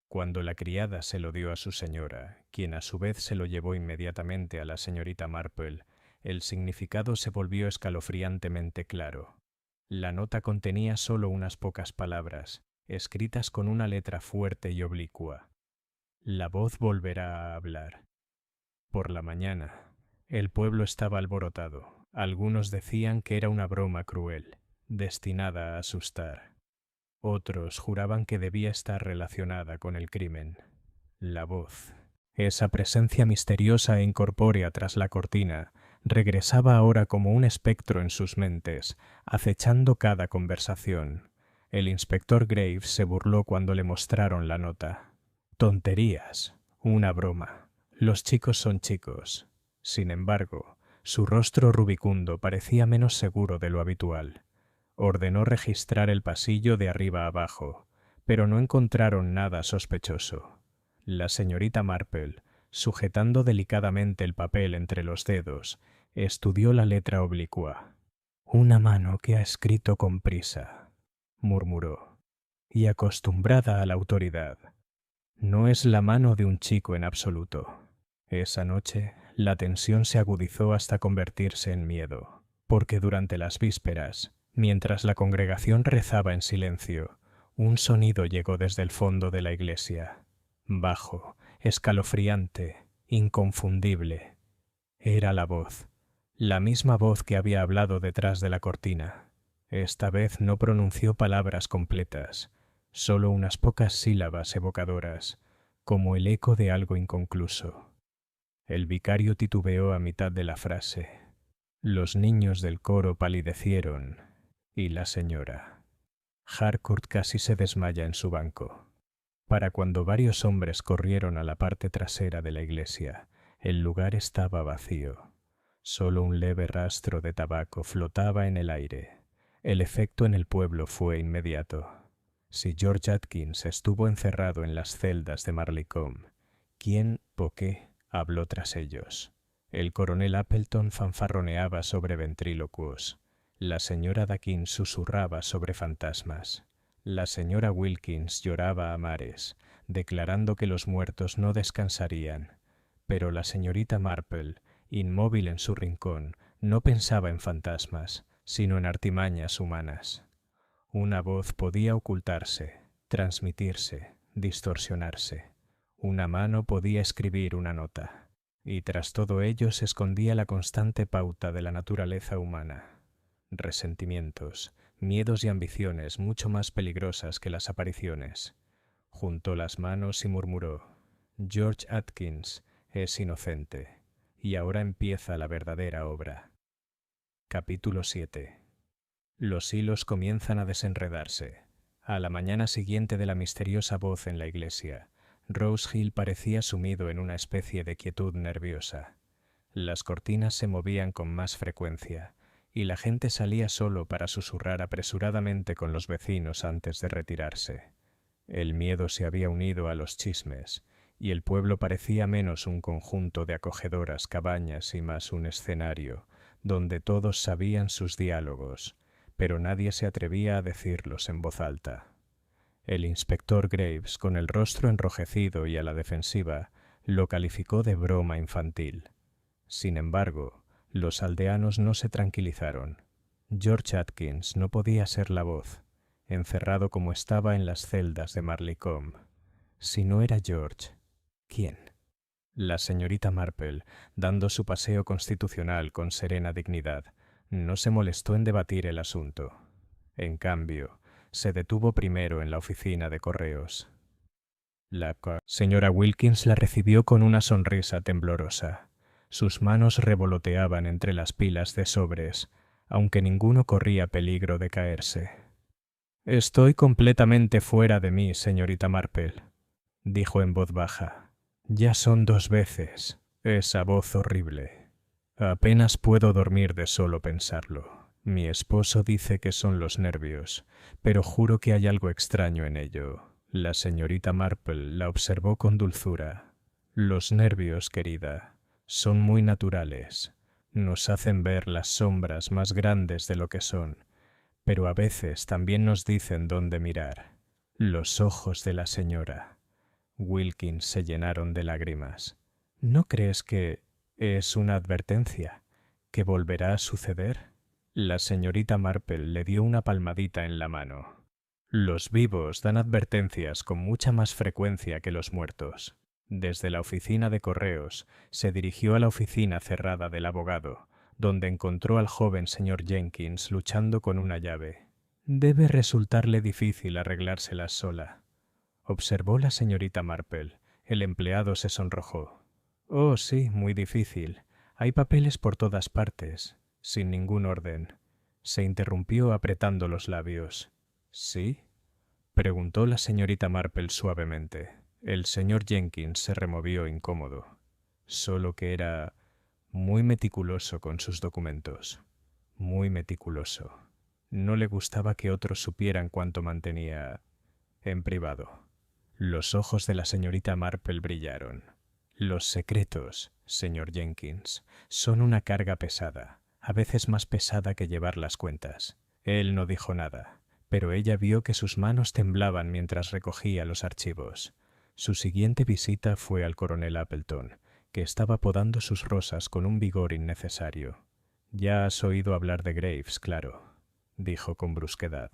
Cuando la criada se lo dio a su señora, quien a su vez se lo llevó inmediatamente a la señorita Marple, el significado se volvió escalofriantemente claro. La nota contenía solo unas pocas palabras, escritas con una letra fuerte y oblicua. La voz volverá a hablar. Por la mañana, el pueblo estaba alborotado. Algunos decían que era una broma cruel, destinada a asustar. Otros juraban que debía estar relacionada con el crimen. La voz, esa presencia misteriosa e incorpórea tras la cortina, regresaba ahora como un espectro en sus mentes, acechando cada conversación. El inspector Graves se burló cuando le mostraron la nota. Tonterías, una broma. Los chicos son chicos. Sin embargo, su rostro rubicundo parecía menos seguro de lo habitual. Ordenó registrar el pasillo de arriba a abajo, pero no encontraron nada sospechoso. La señorita Marple, sujetando delicadamente el papel entre los dedos, estudió la letra oblicua. «Una mano que ha escrito con prisa», murmuró, «y acostumbrada a la autoridad. No es la mano de un chico en absoluto». Esa noche, la tensión se agudizó hasta convertirse en miedo, porque durante las vísperas, mientras la congregación rezaba en silencio, un sonido llegó desde el fondo de la iglesia. Bajo, escalofriante, inconfundible. Era la misma voz que había hablado detrás de la cortina. Esta vez no pronunció palabras completas, solo unas pocas sílabas evocadoras, como el eco de algo inconcluso. El vicario titubeó a mitad de la frase. Los niños del coro palidecieron, y la señora. Harcourt casi se desmaya en su banco. Para cuando varios hombres corrieron a la parte trasera de la iglesia, el lugar estaba vacío. Solo un leve rastro de tabaco flotaba en el aire. El efecto en el pueblo fue inmediato. Si George Atkins estuvo encerrado en las celdas de Marleycombe, ¿quién o qué habló tras ellos? El coronel Appleton fanfarroneaba sobre ventrílocuos. La señora Dakin susurraba sobre fantasmas. La señora Wilkins lloraba a mares, declarando que los muertos no descansarían. Pero la señorita Marple, inmóvil en su rincón, no pensaba en fantasmas, sino en artimañas humanas. Una voz podía ocultarse, transmitirse, distorsionarse. Una mano podía escribir una nota. Y tras todo ello se escondía la constante pauta de la naturaleza humana. Resentimientos, miedos y ambiciones mucho más peligrosas que las apariciones. Juntó las manos y murmuró: George Atkins es inocente, y ahora empieza la verdadera obra. Capítulo 7. Los hilos comienzan a desenredarse. A la mañana siguiente de la misteriosa voz en la iglesia, Rose Hill parecía sumido en una especie de quietud nerviosa. Las cortinas se movían con más frecuencia, y la gente salía solo para susurrar apresuradamente con los vecinos antes de retirarse. El miedo se había unido a los chismes, y el pueblo parecía menos un conjunto de acogedoras cabañas y más un escenario, donde todos sabían sus diálogos, pero nadie se atrevía a decirlos en voz alta. El inspector Graves, con el rostro enrojecido y a la defensiva, lo calificó de broma infantil. Sin embargo, los aldeanos no se tranquilizaron. George Atkins no podía ser la voz, encerrado como estaba en las celdas de Marleycombe. Si no era George, ¿quién? La señorita Marple, dando su paseo constitucional con serena dignidad, no se molestó en debatir el asunto. En cambio, se detuvo primero en la oficina de correos. La señora Wilkins la recibió con una sonrisa temblorosa. Sus manos revoloteaban entre las pilas de sobres, aunque ninguno corría peligro de caerse. «Estoy completamente fuera de mí, señorita Marple», dijo en voz baja. «Ya son 2 veces. Esa voz horrible. Apenas puedo dormir de solo pensarlo. Mi esposo dice que son los nervios, pero juro que hay algo extraño en ello». La señorita Marple la observó con dulzura. «Los nervios, querida, son muy naturales. Nos hacen ver las sombras más grandes de lo que son, pero a veces también nos dicen dónde mirar». Los ojos de la señora Wilkins se llenaron de lágrimas. «¿No crees que es una advertencia? ¿Que volverá a suceder?» La señorita Marple le dio una palmadita en la mano. «Los vivos dan advertencias con mucha más frecuencia que los muertos». Desde la oficina de correos se dirigió a la oficina cerrada del abogado, donde encontró al joven señor Jenkins luchando con una llave. «Debe resultarle difícil arreglárselas sola», observó la señorita Marple. El empleado se sonrojó. «Oh, sí, muy difícil. Hay papeles por todas partes, sin ningún orden». Se interrumpió apretando los labios. «¿Sí?», preguntó la señorita Marple suavemente. El señor Jenkins se removió incómodo. Solo que era muy meticuloso con sus documentos. Muy meticuloso. No le gustaba que otros supieran cuánto mantenía en privado. Los ojos de la señorita Marple brillaron. «Los secretos, señor Jenkins, son una carga pesada, a veces más pesada que llevar las cuentas». Él no dijo nada, pero ella vio que sus manos temblaban mientras recogía los archivos. Su siguiente visita fue al coronel Appleton, que estaba podando sus rosas con un vigor innecesario. «Ya has oído hablar de Graves, claro», dijo con brusquedad.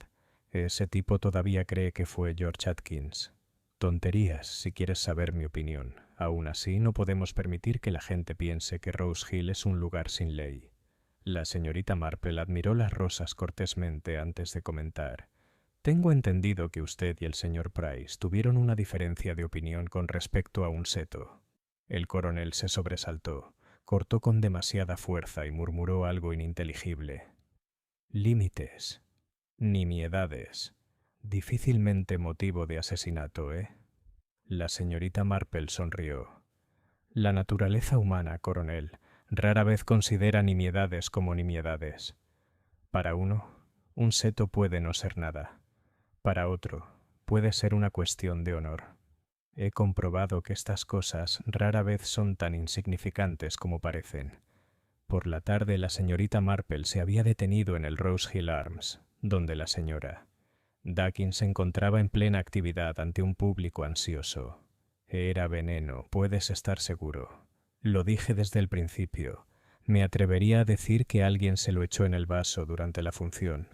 «Ese tipo todavía cree que fue George Atkins». «Tonterías, si quieres saber mi opinión. Aún así, no podemos permitir que la gente piense que Rose Hill es un lugar sin ley». La señorita Marple admiró las rosas cortésmente antes de comentar. «Tengo entendido que usted y el señor Price tuvieron una diferencia de opinión con respecto a un seto». El coronel se sobresaltó, cortó con demasiada fuerza y murmuró algo ininteligible. «Límites. Nimiedades. Difícilmente motivo de asesinato, ¿eh?» La señorita Marple sonrió. «La naturaleza humana, coronel, rara vez considera nimiedades como nimiedades. Para uno, un seto puede no ser nada. Para otro, puede ser una cuestión de honor. He comprobado que estas cosas rara vez son tan insignificantes como parecen». Por la tarde la señorita Marple se había detenido en el Rose Hill Arms, donde la señora Dakin se encontraba en plena actividad ante un público ansioso. Era veneno, puedes estar seguro. Lo dije desde el principio. Me atrevería a decir que alguien se lo echó en el vaso durante la función.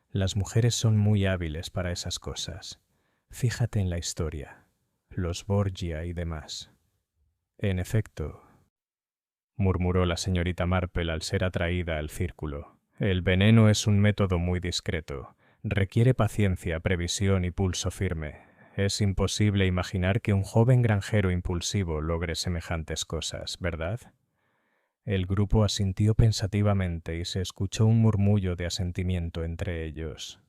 Las mujeres son muy hábiles para esas cosas. Fíjate en la historia. Los Borgia y demás. «En efecto», murmuró la señorita Marple al ser atraída al círculo. «El veneno es un método muy discreto, Requiere paciencia, previsión y pulso firme. Es imposible imaginar que un joven granjero impulsivo logre semejantes cosas, ¿verdad? El grupo asintió pensativamente y se escuchó un murmullo de asentimiento entre ellos.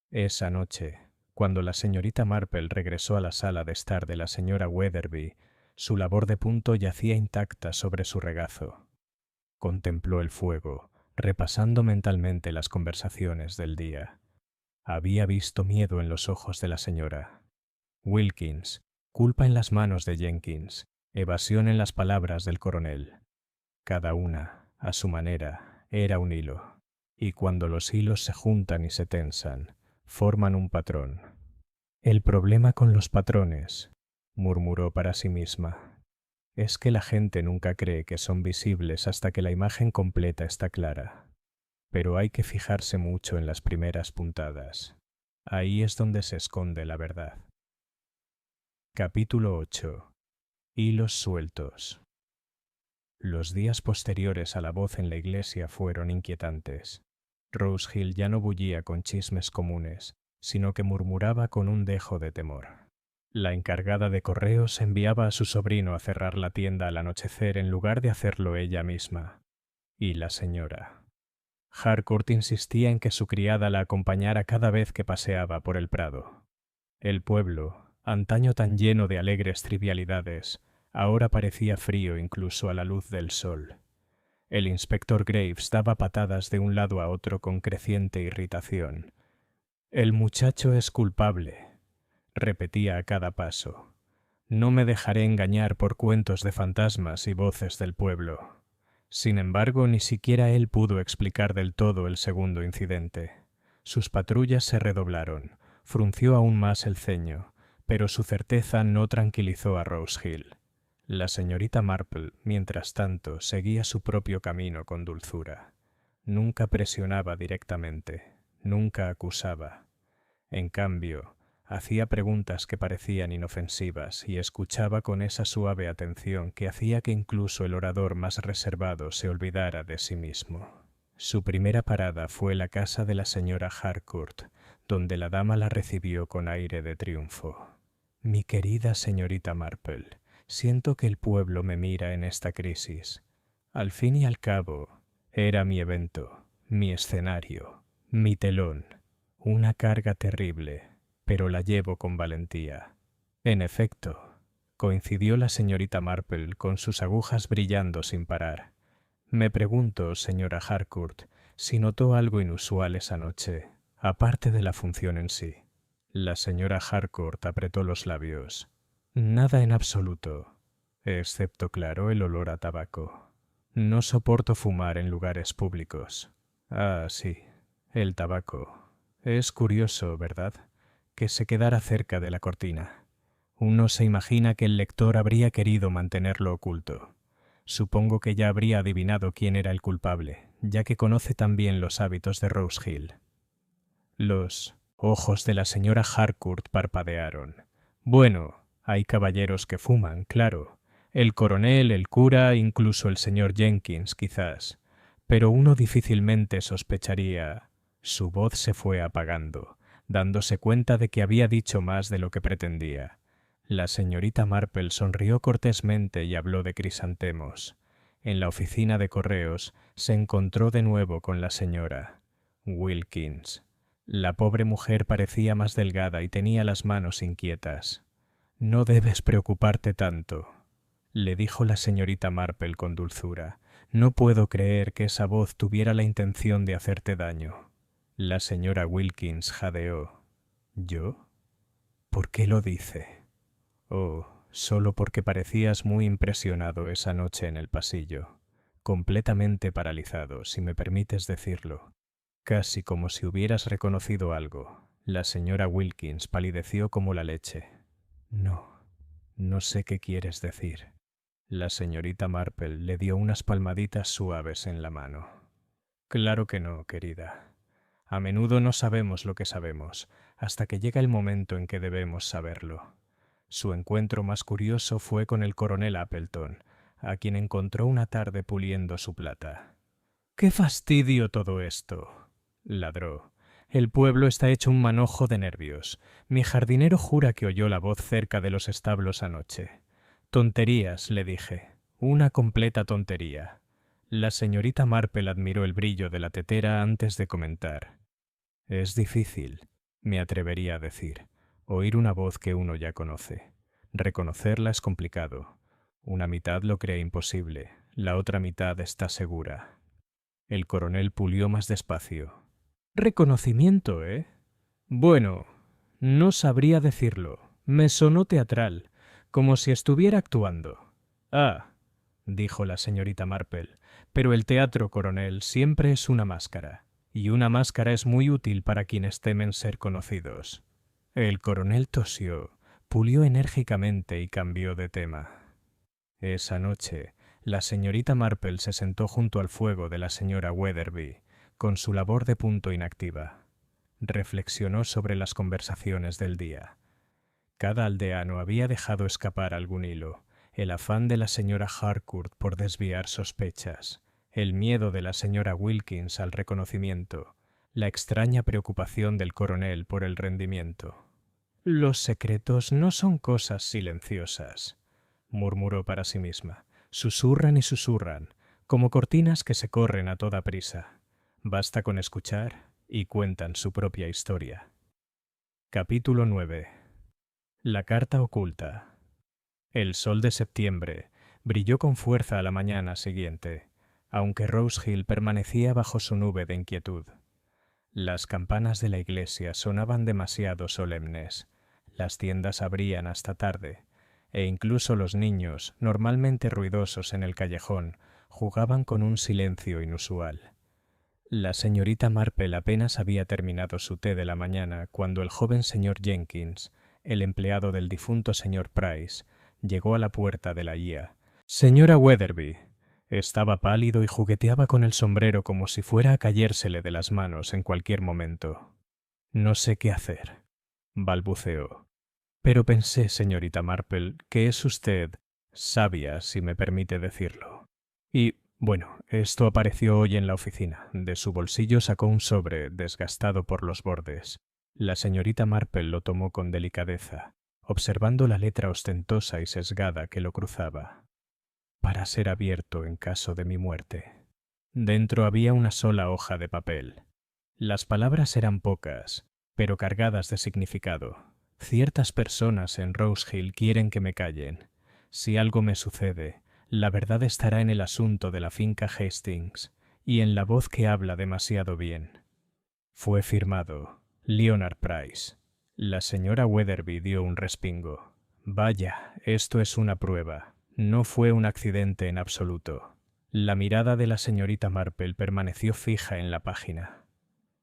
Esa noche, cuando la señorita Marple regresó a la sala de estar de la señora Weatherby, su labor de punto yacía intacta sobre su regazo. Contempló el fuego, repasando mentalmente las conversaciones del día. Había visto miedo en los ojos de la señora Wilkins, culpa en las manos de Jenkins, evasión en las palabras del coronel. Cada una, a su manera, era un hilo, y cuando los hilos se juntan y se tensan, forman un patrón. El problema con los patrones, murmuró para sí misma, es que la gente nunca cree que son visibles hasta que la imagen completa está clara. Pero hay que fijarse mucho en las primeras puntadas. Ahí es donde se esconde la verdad. Capítulo 8. Hilos sueltos. Los días posteriores a la voz en la iglesia fueron inquietantes. Rose Hill ya no bullía con chismes comunes, sino que murmuraba con un dejo de temor. La encargada de correos enviaba a su sobrino a cerrar la tienda al anochecer en lugar de hacerlo ella misma. Y la señora Harcourt insistía en que su criada la acompañara cada vez que paseaba por el prado. El pueblo, antaño tan lleno de alegres trivialidades, ahora parecía frío incluso a la luz del sol. El inspector Graves daba patadas de un lado a otro con creciente irritación. «El muchacho es culpable», repetía a cada paso. «No me dejaré engañar por cuentos de fantasmas y voces del pueblo». Sin embargo, ni siquiera él pudo explicar del todo el segundo incidente. Sus patrullas se redoblaron, frunció aún más el ceño, pero su certeza no tranquilizó a Rose Hill. La señorita Marple, mientras tanto, seguía su propio camino con dulzura. Nunca presionaba directamente, nunca acusaba. En cambio, hacía preguntas que parecían inofensivas y escuchaba con esa suave atención que hacía que incluso el orador más reservado se olvidara de sí mismo. Su primera parada fue la casa de la señora Harcourt, donde la dama la recibió con aire de triunfo. «Mi querida señorita Marple, siento que el pueblo me mira en esta crisis. Al fin y al cabo, era mi evento, mi escenario, mi telón, una carga terrible, pero la llevo con valentía». En efecto, coincidió la señorita Marple con sus agujas brillando sin parar. «Me pregunto, señora Harcourt, si notó algo inusual esa noche, aparte de la función en sí». La señora Harcourt apretó los labios. «Nada en absoluto, excepto, claro, el olor a tabaco. No soporto fumar en lugares públicos». «Ah, sí, el tabaco. Es curioso, ¿verdad?, que se quedara cerca de la cortina. Uno se imagina que el lector habría querido mantenerlo oculto. Supongo que ya habría adivinado quién era el culpable, ya que conoce tan bien los hábitos de Rose Hill». Los ojos de la señora Harcourt parpadearon. «Bueno, hay caballeros que fuman, claro. El coronel, el cura, incluso el señor Jenkins, quizás. Pero uno difícilmente sospecharía». Su voz se fue apagando, dándose cuenta de que había dicho más de lo que pretendía. La señorita Marple sonrió cortésmente y habló de crisantemos. En la oficina de correos se encontró de nuevo con la señora Wilkins. La pobre mujer parecía más delgada y tenía las manos inquietas. «No debes preocuparte tanto», le dijo la señorita Marple con dulzura. «No puedo creer que esa voz tuviera la intención de hacerte daño». La señora Wilkins jadeó. «¿Yo? ¿Por qué lo dice?» «Oh, solo porque parecías muy impresionado esa noche en el pasillo. Completamente paralizado, si me permites decirlo. Casi como si hubieras reconocido algo». La señora Wilkins palideció como la leche. No sé qué quieres decir». La señorita Marple le dio unas palmaditas suaves en la mano. «Claro que no, querida. A menudo no sabemos lo que sabemos, hasta que llega el momento en que debemos saberlo». Su encuentro más curioso fue con el coronel Appleton, a quien encontró una tarde puliendo su plata. «¡Qué fastidio todo esto!», ladró. El pueblo está hecho un manojo de nervios. Mi jardinero jura que oyó la voz cerca de los establos anoche. Tonterías, le dije. Una completa tontería. La señorita Marple admiró el brillo de la tetera antes de comentar. Es difícil, me atrevería a decir, oír una voz que uno ya conoce. Reconocerla es complicado. Una mitad lo cree imposible, la otra mitad está segura. El coronel pulió más despacio. Reconocimiento, ¿eh? Bueno, no sabría decirlo. Me sonó teatral, como si estuviera actuando. Ah, dijo la señorita Marple, pero el teatro, coronel, siempre es una máscara, y una máscara es muy útil para quienes temen ser conocidos. El coronel tosió, pulió enérgicamente y cambió de tema. Esa noche, la señorita Marple se sentó junto al fuego de la señora Weatherby, con su labor de punto inactiva. Reflexionó sobre las conversaciones del día. Cada aldeano había dejado escapar algún hilo, el afán de la señora Harcourt por desviar sospechas, el miedo de la señora Wilkins al reconocimiento, la extraña preocupación del coronel por el rendimiento. Los secretos no son cosas silenciosas, murmuró para sí misma. Susurran y susurran, como cortinas que se corren a toda prisa. Basta con escuchar y cuentan su propia historia. Capítulo 9. La carta oculta. El sol de septiembre brilló con fuerza a la mañana siguiente, aunque Rose Hill permanecía bajo su nube de inquietud. Las campanas de la iglesia sonaban demasiado solemnes, las tiendas abrían hasta tarde, e incluso los niños, normalmente ruidosos en el callejón, jugaban con un silencio inusual. La señorita Marple apenas había terminado su té de la mañana cuando el joven señor Jenkins, el empleado del difunto señor Price, llegó a la puerta de la guía. «Señora Weatherby». Estaba pálido y jugueteaba con el sombrero como si fuera a cayérsele de las manos en cualquier momento. «No sé qué hacer», balbuceó. «Pero pensé, señorita Marple, que es usted sabia, si me permite decirlo. Y, bueno, esto apareció hoy en la oficina. De su bolsillo sacó un sobre, desgastado por los bordes. La señorita Marple lo tomó con delicadeza, observando la letra ostentosa y sesgada que lo cruzaba. Para ser abierto en caso de mi muerte. Dentro había una sola hoja de papel. Las palabras eran pocas, pero cargadas de significado. Ciertas personas en Rose Hill quieren que me callen. Si algo me sucede, la verdad estará en el asunto de la finca Hastings y en la voz que habla demasiado bien. Fue firmado Leonard Price. La señora Weatherby dio un respingo. Vaya, esto es una prueba. No fue un accidente en absoluto. La mirada de la señorita Marple permaneció fija en la página.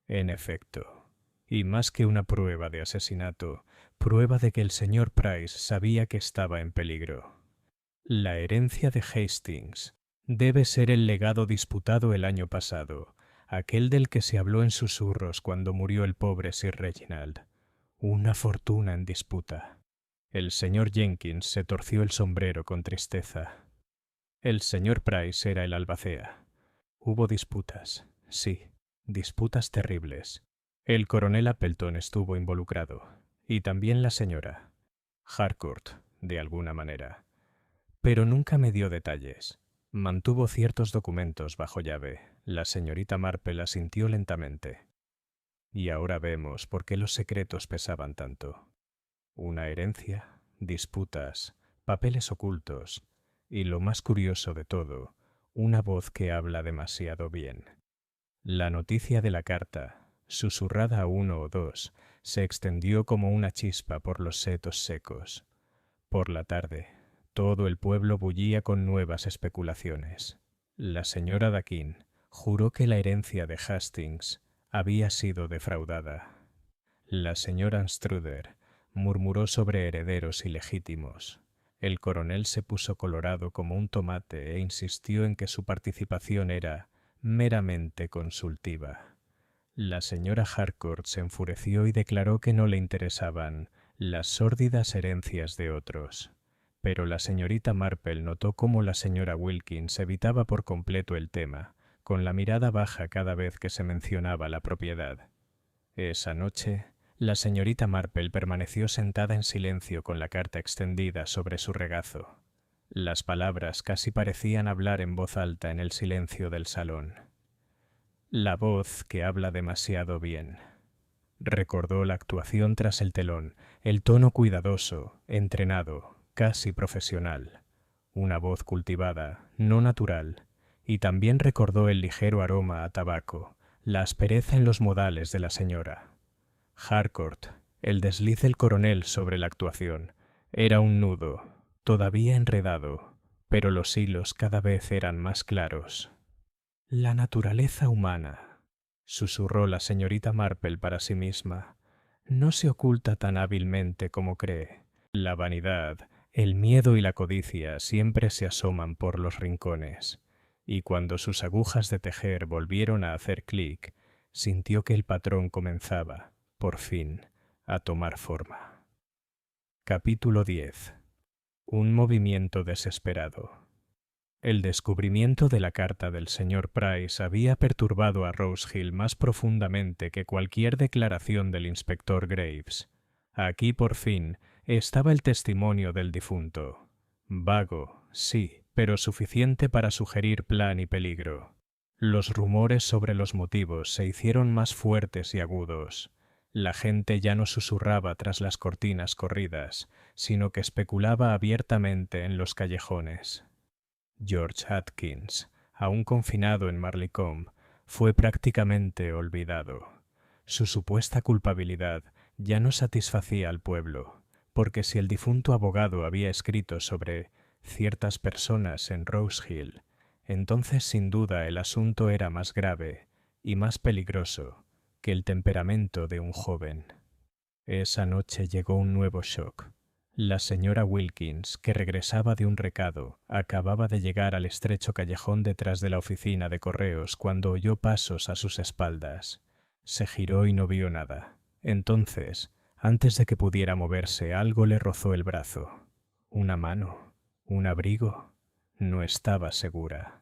En efecto, y más que una prueba de asesinato, prueba de que el señor Price sabía que estaba en peligro. La herencia de Hastings debe ser el legado disputado el año pasado, aquel del que se habló en susurros cuando murió el pobre Sir Reginald. Una fortuna en disputa. El señor Jenkins se torció el sombrero con tristeza. El señor Price era el albacea. Hubo disputas, sí, disputas terribles. El coronel Appleton estuvo involucrado, y también la señora Harcourt, de alguna manera. Pero nunca me dio detalles. Mantuvo ciertos documentos bajo llave. La señorita Marple asintió lentamente. Y ahora vemos por qué los secretos pesaban tanto. Una herencia, disputas, papeles ocultos, y lo más curioso de todo, una voz que habla demasiado bien. La noticia de la carta, susurrada a uno o dos, se extendió como una chispa por los setos secos. Por la tarde, todo el pueblo bullía con nuevas especulaciones. La señora Dakin juró que la herencia de Hastings había sido defraudada. La señora Anstruder murmuró sobre herederos ilegítimos. El coronel se puso colorado como un tomate e insistió en que su participación era meramente consultiva. La señora Harcourt se enfureció y declaró que no le interesaban las sórdidas herencias de otros. Pero la señorita Marple notó cómo la señora Wilkins evitaba por completo el tema, con la mirada baja cada vez que se mencionaba la propiedad. Esa noche, la señorita Marple permaneció sentada en silencio con la carta extendida sobre su regazo. Las palabras casi parecían hablar en voz alta en el silencio del salón. La voz que habla demasiado bien. Recordó la actuación tras el telón, el tono cuidadoso, entrenado, casi profesional. Una voz cultivada, no natural, y también recordó el ligero aroma a tabaco, la aspereza en los modales de la señora. Harcourt, el desliz del coronel sobre la actuación, era un nudo, todavía enredado, pero los hilos cada vez eran más claros. La naturaleza humana, susurró la señorita Marple para sí misma, no se oculta tan hábilmente como cree. La vanidad, el miedo y la codicia siempre se asoman por los rincones, y cuando sus agujas de tejer volvieron a hacer clic, sintió que el patrón comenzaba, por fin, a tomar forma. Capítulo 10. Un movimiento desesperado. El descubrimiento de la carta del señor Price había perturbado a Rose Hill más profundamente que cualquier declaración del inspector Graves. Aquí, por fin, estaba el testimonio del difunto. Vago, sí, pero suficiente para sugerir plan y peligro. Los rumores sobre los motivos se hicieron más fuertes y agudos. La gente ya no susurraba tras las cortinas corridas, sino que especulaba abiertamente en los callejones. George Atkins, aún confinado en Marlicombe, fue prácticamente olvidado. Su supuesta culpabilidad ya no satisfacía al pueblo, porque si el difunto abogado había escrito sobre ciertas personas en Rose Hill, entonces sin duda el asunto era más grave y más peligroso que el temperamento de un joven. Esa noche llegó un nuevo shock. La señora Wilkins, que regresaba de un recado, acababa de llegar al estrecho callejón detrás de la oficina de correos cuando oyó pasos a sus espaldas. Se giró y no vio nada. Entonces, antes de que pudiera moverse, algo le rozó el brazo. ¿Una mano? ¿Un abrigo? No estaba segura.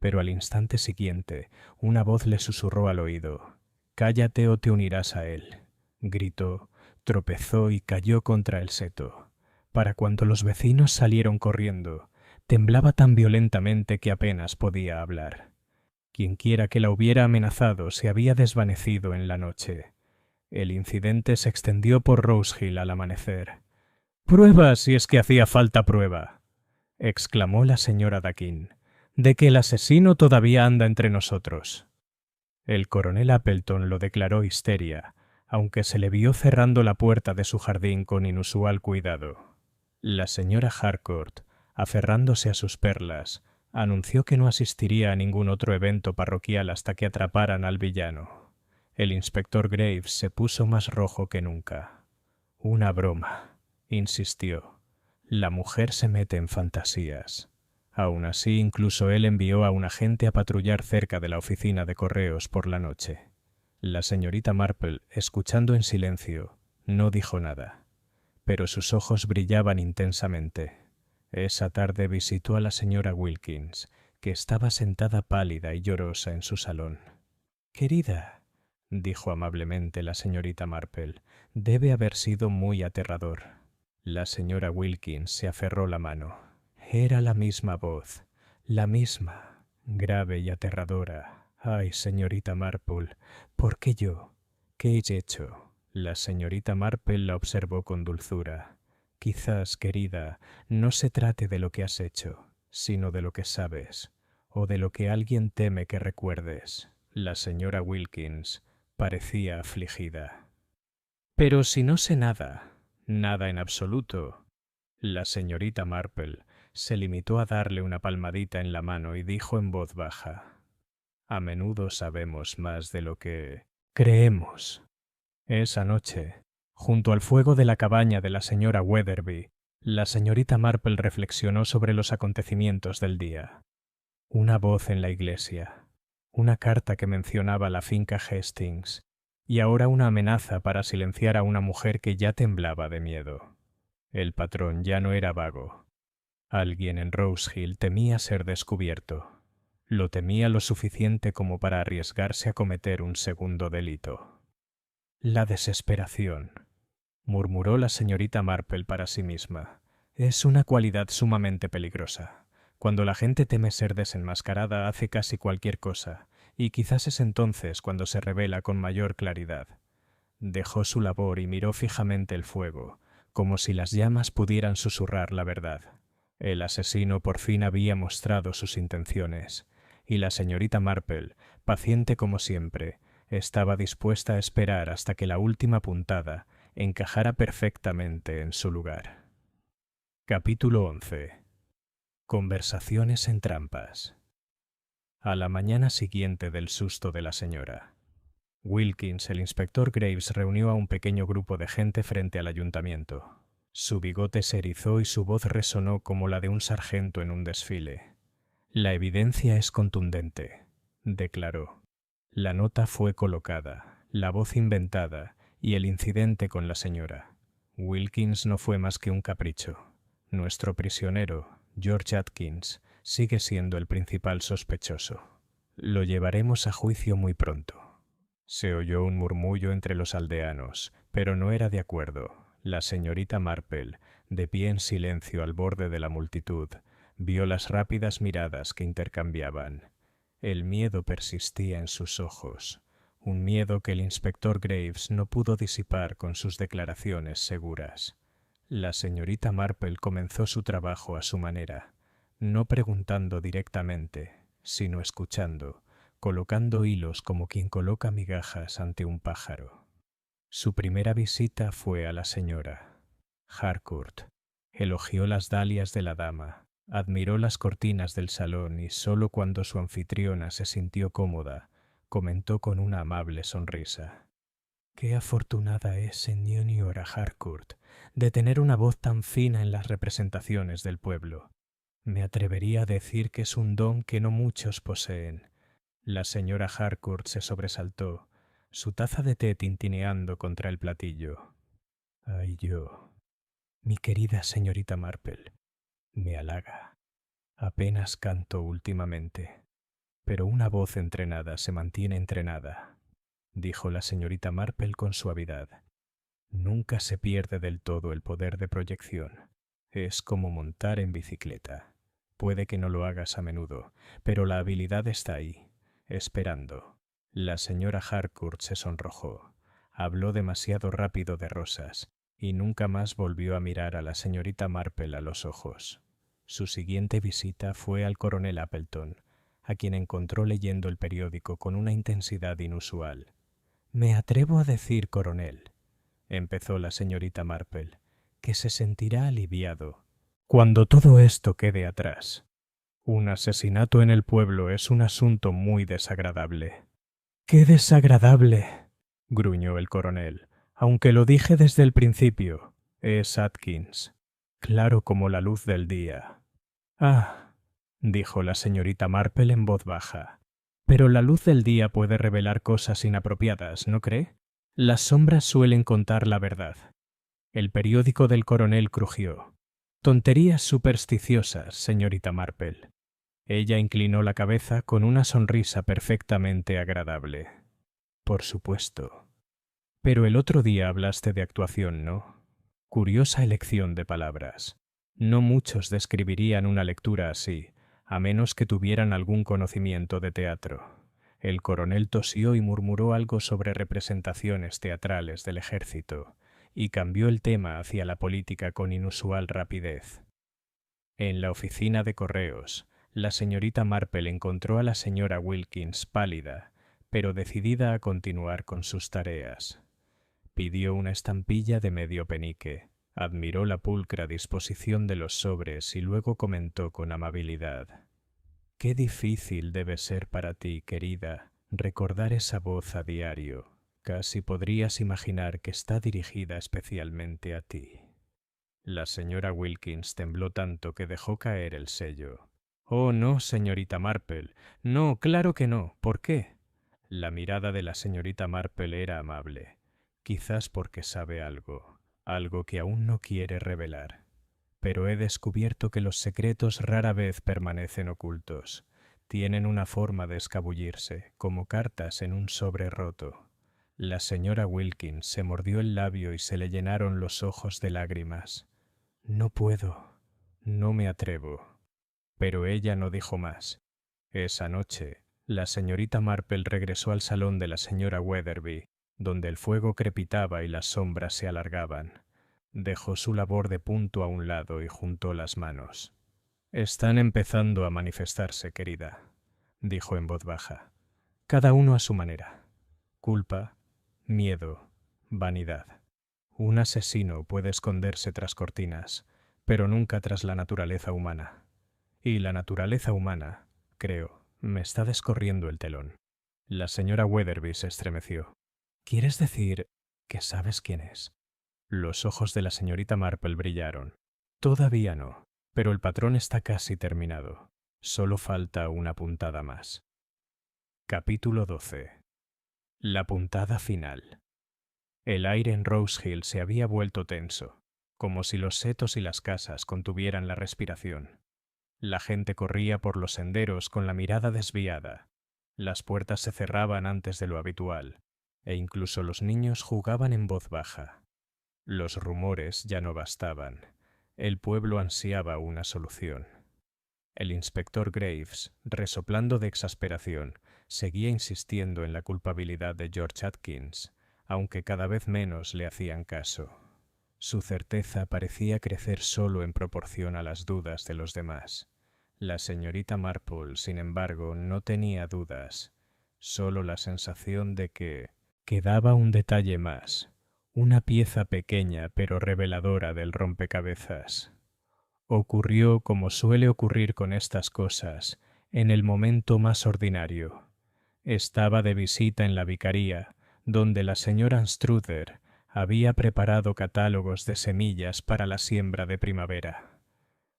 Pero al instante siguiente, una voz le susurró al oído. «Cállate o te unirás a él», gritó. Tropezó y cayó contra el seto. Para cuando los vecinos salieron corriendo, temblaba tan violentamente que apenas podía hablar. Quienquiera que la hubiera amenazado se había desvanecido en la noche. El incidente se extendió por Rose Hill al amanecer. «¡Prueba si es que hacía falta prueba!», exclamó la señora Dakin, «de que el asesino todavía anda entre nosotros». El coronel Appleton lo declaró histeria, aunque se le vio cerrando la puerta de su jardín con inusual cuidado. La señora Harcourt, aferrándose a sus perlas, anunció que no asistiría a ningún otro evento parroquial hasta que atraparan al villano. El inspector Graves se puso más rojo que nunca. «Una broma», insistió. «La mujer se mete en fantasías». Aun así, incluso él envió a un agente a patrullar cerca de la oficina de correos por la noche. La señorita Marple, escuchando en silencio, no dijo nada, pero sus ojos brillaban intensamente. Esa tarde visitó a la señora Wilkins, que estaba sentada pálida y llorosa en su salón. «Querida», dijo amablemente la señorita Marple, «debe haber sido muy aterrador». La señora Wilkins se aferró la mano. Era la misma voz, la misma, grave y aterradora. «Ay, señorita Marple, ¿por qué yo? ¿Qué he hecho?» La señorita Marple la observó con dulzura. «Quizás, querida, no se trate de lo que has hecho, sino de lo que sabes, o de lo que alguien teme que recuerdes». La señora Wilkins parecía afligida. «Pero si no sé nada, nada en absoluto». La señorita Marple se limitó a darle una palmadita en la mano y dijo en voz baja: «A menudo sabemos más de lo que creemos». Esa noche, junto al fuego de la cabaña de la señora Weatherby, la señorita Marple reflexionó sobre los acontecimientos del día. Una voz en la iglesia, una carta que mencionaba la finca Hastings, y ahora una amenaza para silenciar a una mujer que ya temblaba de miedo. El patrón ya no era vago. Alguien en Rose Hill temía ser descubierto. Lo temía lo suficiente como para arriesgarse a cometer un segundo delito. La desesperación, murmuró la señorita Marple para sí misma. Es una cualidad sumamente peligrosa. Cuando la gente teme ser desenmascarada, hace casi cualquier cosa, y quizás es entonces cuando se revela con mayor claridad. Dejó su labor y miró fijamente el fuego, como si las llamas pudieran susurrar la verdad. El asesino por fin había mostrado sus intenciones, y la señorita Marple, paciente como siempre, estaba dispuesta a esperar hasta que la última puntada encajara perfectamente en su lugar. Capítulo 11. Conversaciones en trampas. A la mañana siguiente del susto de la señora, Wilkins, el inspector Graves, reunió a un pequeño grupo de gente frente al ayuntamiento. Su bigote se erizó y su voz resonó como la de un sargento en un desfile. La evidencia es contundente, declaró. La nota fue colocada, la voz inventada y el incidente con la señora. Wilkins no fue más que un capricho. Nuestro prisionero, George Atkins, sigue siendo el principal sospechoso. Lo llevaremos a juicio muy pronto. Se oyó un murmullo entre los aldeanos, pero no era de acuerdo. La señorita Marple, de pie en silencio al borde de la multitud, vio las rápidas miradas que intercambiaban. El miedo persistía en sus ojos, un miedo que el inspector Graves no pudo disipar con sus declaraciones seguras. La señorita Marple comenzó su trabajo a su manera, no preguntando directamente, sino escuchando, colocando hilos como quien coloca migajas ante un pájaro. Su primera visita fue a la señora Harcourt. Elogió las dalias de la dama, admiró las cortinas del salón y sólo cuando su anfitriona se sintió cómoda, comentó con una amable sonrisa: «Qué afortunada es señora Harcourt de tener una voz tan fina en las representaciones del pueblo. Me atrevería a decir que es un don que no muchos poseen». La señora Harcourt se sobresaltó, su taza de té tintineando contra el platillo. «Ay, mi querida señorita Marple, me halaga. Apenas canto últimamente, pero una voz entrenada se mantiene entrenada», dijo la señorita Marple con suavidad. «Nunca se pierde del todo el poder de proyección. Es como montar en bicicleta. Puede que no lo hagas a menudo, pero la habilidad está ahí, esperando». La señora Harcourt se sonrojó. Habló demasiado rápido de rosas y nunca más volvió a mirar a la señorita Marple a los ojos. Su siguiente visita fue al coronel Appleton, a quien encontró leyendo el periódico con una intensidad inusual. «Me atrevo a decir, coronel», empezó la señorita Marple, «que se sentirá aliviado cuando todo esto quede atrás. Un asesinato en el pueblo es un asunto muy desagradable». «¡Qué desagradable!», gruñó el coronel. «Aunque lo dije desde el principio, es Atkins, claro como la luz del día». «Ah», dijo la señorita Marple en voz baja, «pero la luz del día puede revelar cosas inapropiadas, ¿no cree? Las sombras suelen contar la verdad». El periódico del coronel crujió. «Tonterías supersticiosas, señorita Marple». Ella inclinó la cabeza con una sonrisa perfectamente agradable. «Por supuesto. Pero el otro día hablaste de actuación, ¿no? Curiosa elección de palabras. No muchos describirían una lectura así, a menos que tuvieran algún conocimiento de teatro». El coronel tosió y murmuró algo sobre representaciones teatrales del ejército, y cambió el tema hacia la política con inusual rapidez. En la oficina de correos, la señorita Marple encontró a la señora Wilkins pálida, pero decidida a continuar con sus tareas. Pidió una estampilla de medio penique, admiró la pulcra disposición de los sobres y luego comentó con amabilidad: «Qué difícil debe ser para ti, querida, recordar esa voz a diario. Casi podrías imaginar que está dirigida especialmente a ti». La señora Wilkins tembló tanto que dejó caer el sello. «Oh, no, señorita Marple. No, claro que no. ¿Por qué?» La mirada de la señorita Marple era amable, quizás porque sabe algo que aún no quiere revelar. «Pero he descubierto que los secretos rara vez permanecen ocultos. Tienen una forma de escabullirse, como cartas en un sobre roto». La señora Wilkins se mordió el labio y se le llenaron los ojos de lágrimas. No puedo, no me atrevo. Pero ella no dijo más. Esa noche, la señorita Marple regresó al salón de la señora Weatherby, donde el fuego crepitaba y las sombras se alargaban. Dejó su labor de punto a un lado y juntó las manos. «Están empezando a manifestarse, querida», dijo en voz baja. «Cada uno a su manera. Culpa, miedo, vanidad. Un asesino puede esconderse tras cortinas, pero nunca tras la naturaleza humana. Y la naturaleza humana, creo, me está descorriendo el telón». La señora Weatherby se estremeció. «¿Quieres decir que sabes quién es?» Los ojos de la señorita Marple brillaron. «Todavía no, pero el patrón está casi terminado. Solo falta una puntada más». Capítulo 12. La puntada final. El aire en Rose Hill se había vuelto tenso, como si los setos y las casas contuvieran la respiración. La gente corría por los senderos con la mirada desviada. Las puertas se cerraban antes de lo habitual, e incluso los niños jugaban en voz baja. Los rumores ya no bastaban. El pueblo ansiaba una solución. El inspector Graves, resoplando de exasperación, seguía insistiendo en la culpabilidad de George Atkins, aunque cada vez menos le hacían caso. Su certeza parecía crecer solo en proporción a las dudas de los demás. La señorita Marple, sin embargo, no tenía dudas, solo la sensación de que quedaba un detalle más, una pieza pequeña pero reveladora del rompecabezas. Ocurrió como suele ocurrir con estas cosas, en el momento más ordinario. Estaba de visita en la vicaría, donde la señora Anstruther había preparado catálogos de semillas para la siembra de primavera.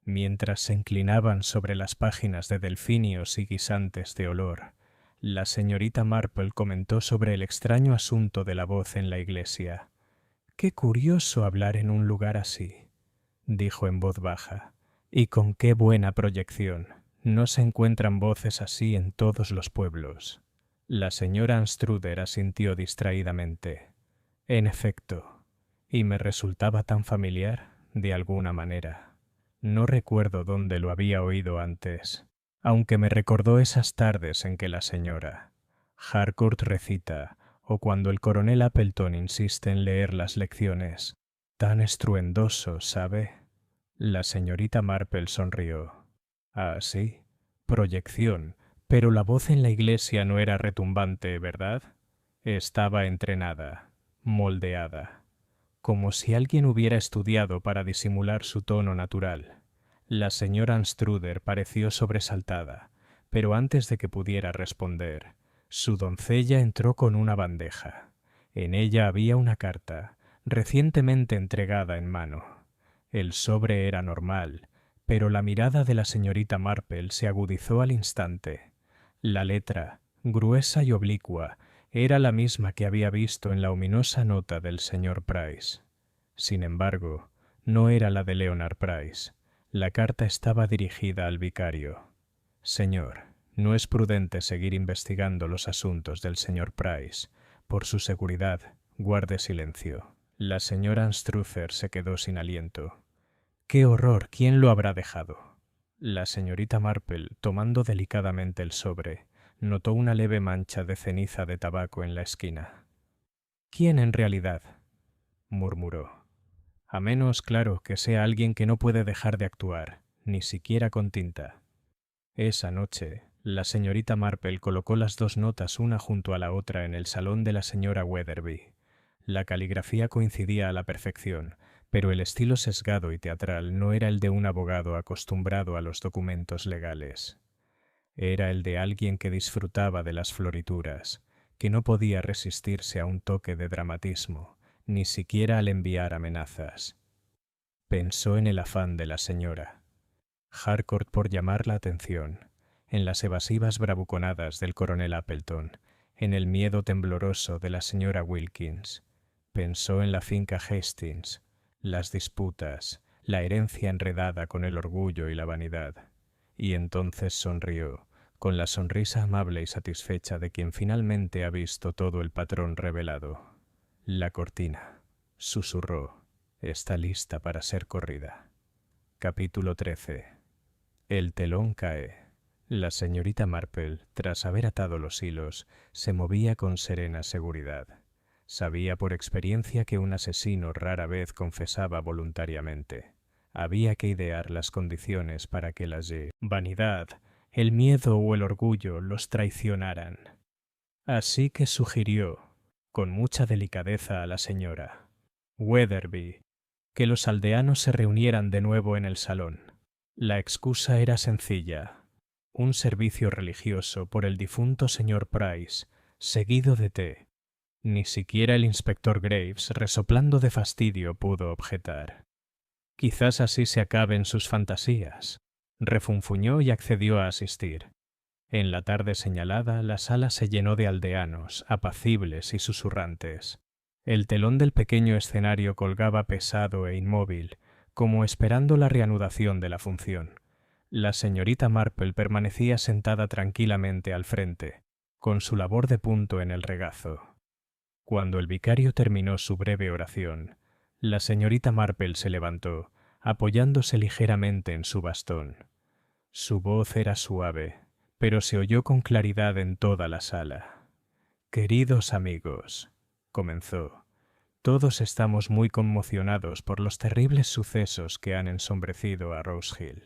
Mientras se inclinaban sobre las páginas de delfinios y guisantes de olor, la señorita Marple comentó sobre el extraño asunto de la voz en la iglesia. «Qué curioso hablar en un lugar así», dijo en voz baja, «y con qué buena proyección. No se encuentran voces así en todos los pueblos». La señora Anstruther asintió distraídamente. «En efecto, y me resultaba tan familiar, de alguna manera. No recuerdo dónde lo había oído antes, aunque me recordó esas tardes en que la señora Harcourt recita, o cuando el coronel Appleton insiste en leer las lecciones. Tan estruendoso, ¿sabe?» La señorita Marple sonrió. «Ah, sí, proyección, pero la voz en la iglesia no era retumbante, ¿verdad? Estaba entrenada, moldeada, como si alguien hubiera estudiado para disimular su tono natural». La señora Anstruther pareció sobresaltada, pero antes de que pudiera responder, su doncella entró con una bandeja. En ella había una carta, recientemente entregada en mano. El sobre era normal, pero la mirada de la señorita Marple se agudizó al instante. La letra, gruesa y oblicua, era la misma que había visto en la ominosa nota del señor Price. Sin embargo, no era la de Leonard Price. La carta estaba dirigida al vicario. «Señor, no es prudente seguir investigando los asuntos del señor Price. Por su seguridad, guarde silencio». La señora Anstruther se quedó sin aliento. «¡Qué horror! ¿Quién lo habrá dejado?» La señorita Marple, tomando delicadamente el sobre, notó una leve mancha de ceniza de tabaco en la esquina. «¿Quién en realidad?», murmuró. «A menos, claro, que sea alguien que no puede dejar de actuar, ni siquiera con tinta». Esa noche, la señorita Marple colocó las dos notas una junto a la otra en el salón de la señora Weatherby. La caligrafía coincidía a la perfección, pero el estilo sesgado y teatral no era el de un abogado acostumbrado a los documentos legales. Era el de alguien que disfrutaba de las florituras, que no podía resistirse a un toque de dramatismo, ni siquiera al enviar amenazas. Pensó en el afán de la señora Harcourt por llamar la atención, en las evasivas bravuconadas del coronel Appleton, en el miedo tembloroso de la señora Wilkins. Pensó en la finca Hastings, las disputas, la herencia enredada con el orgullo y la vanidad. Y entonces sonrió, con la sonrisa amable y satisfecha de quien finalmente ha visto todo el patrón revelado. La cortina, susurró, está lista para ser corrida. Capítulo 13. El telón cae. La señorita Marple, tras haber atado los hilos, se movía con serena seguridad. Sabía por experiencia que un asesino rara vez confesaba voluntariamente. Había que idear las condiciones para que la vanidad, el miedo o el orgullo los traicionaran. Así que sugirió, con mucha delicadeza a la señora Weatherby, que los aldeanos se reunieran de nuevo en el salón. La excusa era sencilla: un servicio religioso por el difunto señor Price, seguido de té. Ni siquiera el inspector Graves, resoplando de fastidio, pudo objetar. Quizás así se acaben sus fantasías. Refunfuñó y accedió a asistir. En la tarde señalada, la sala se llenó de aldeanos, apacibles y susurrantes. El telón del pequeño escenario colgaba pesado e inmóvil, como esperando la reanudación de la función. La señorita Marple permanecía sentada tranquilamente al frente, con su labor de punto en el regazo. Cuando el vicario terminó su breve oración, la señorita Marple se levantó, apoyándose ligeramente en su bastón. Su voz era suave, pero se oyó con claridad en toda la sala. «Queridos amigos», comenzó, «todos estamos muy conmocionados por los terribles sucesos que han ensombrecido a Rose Hill.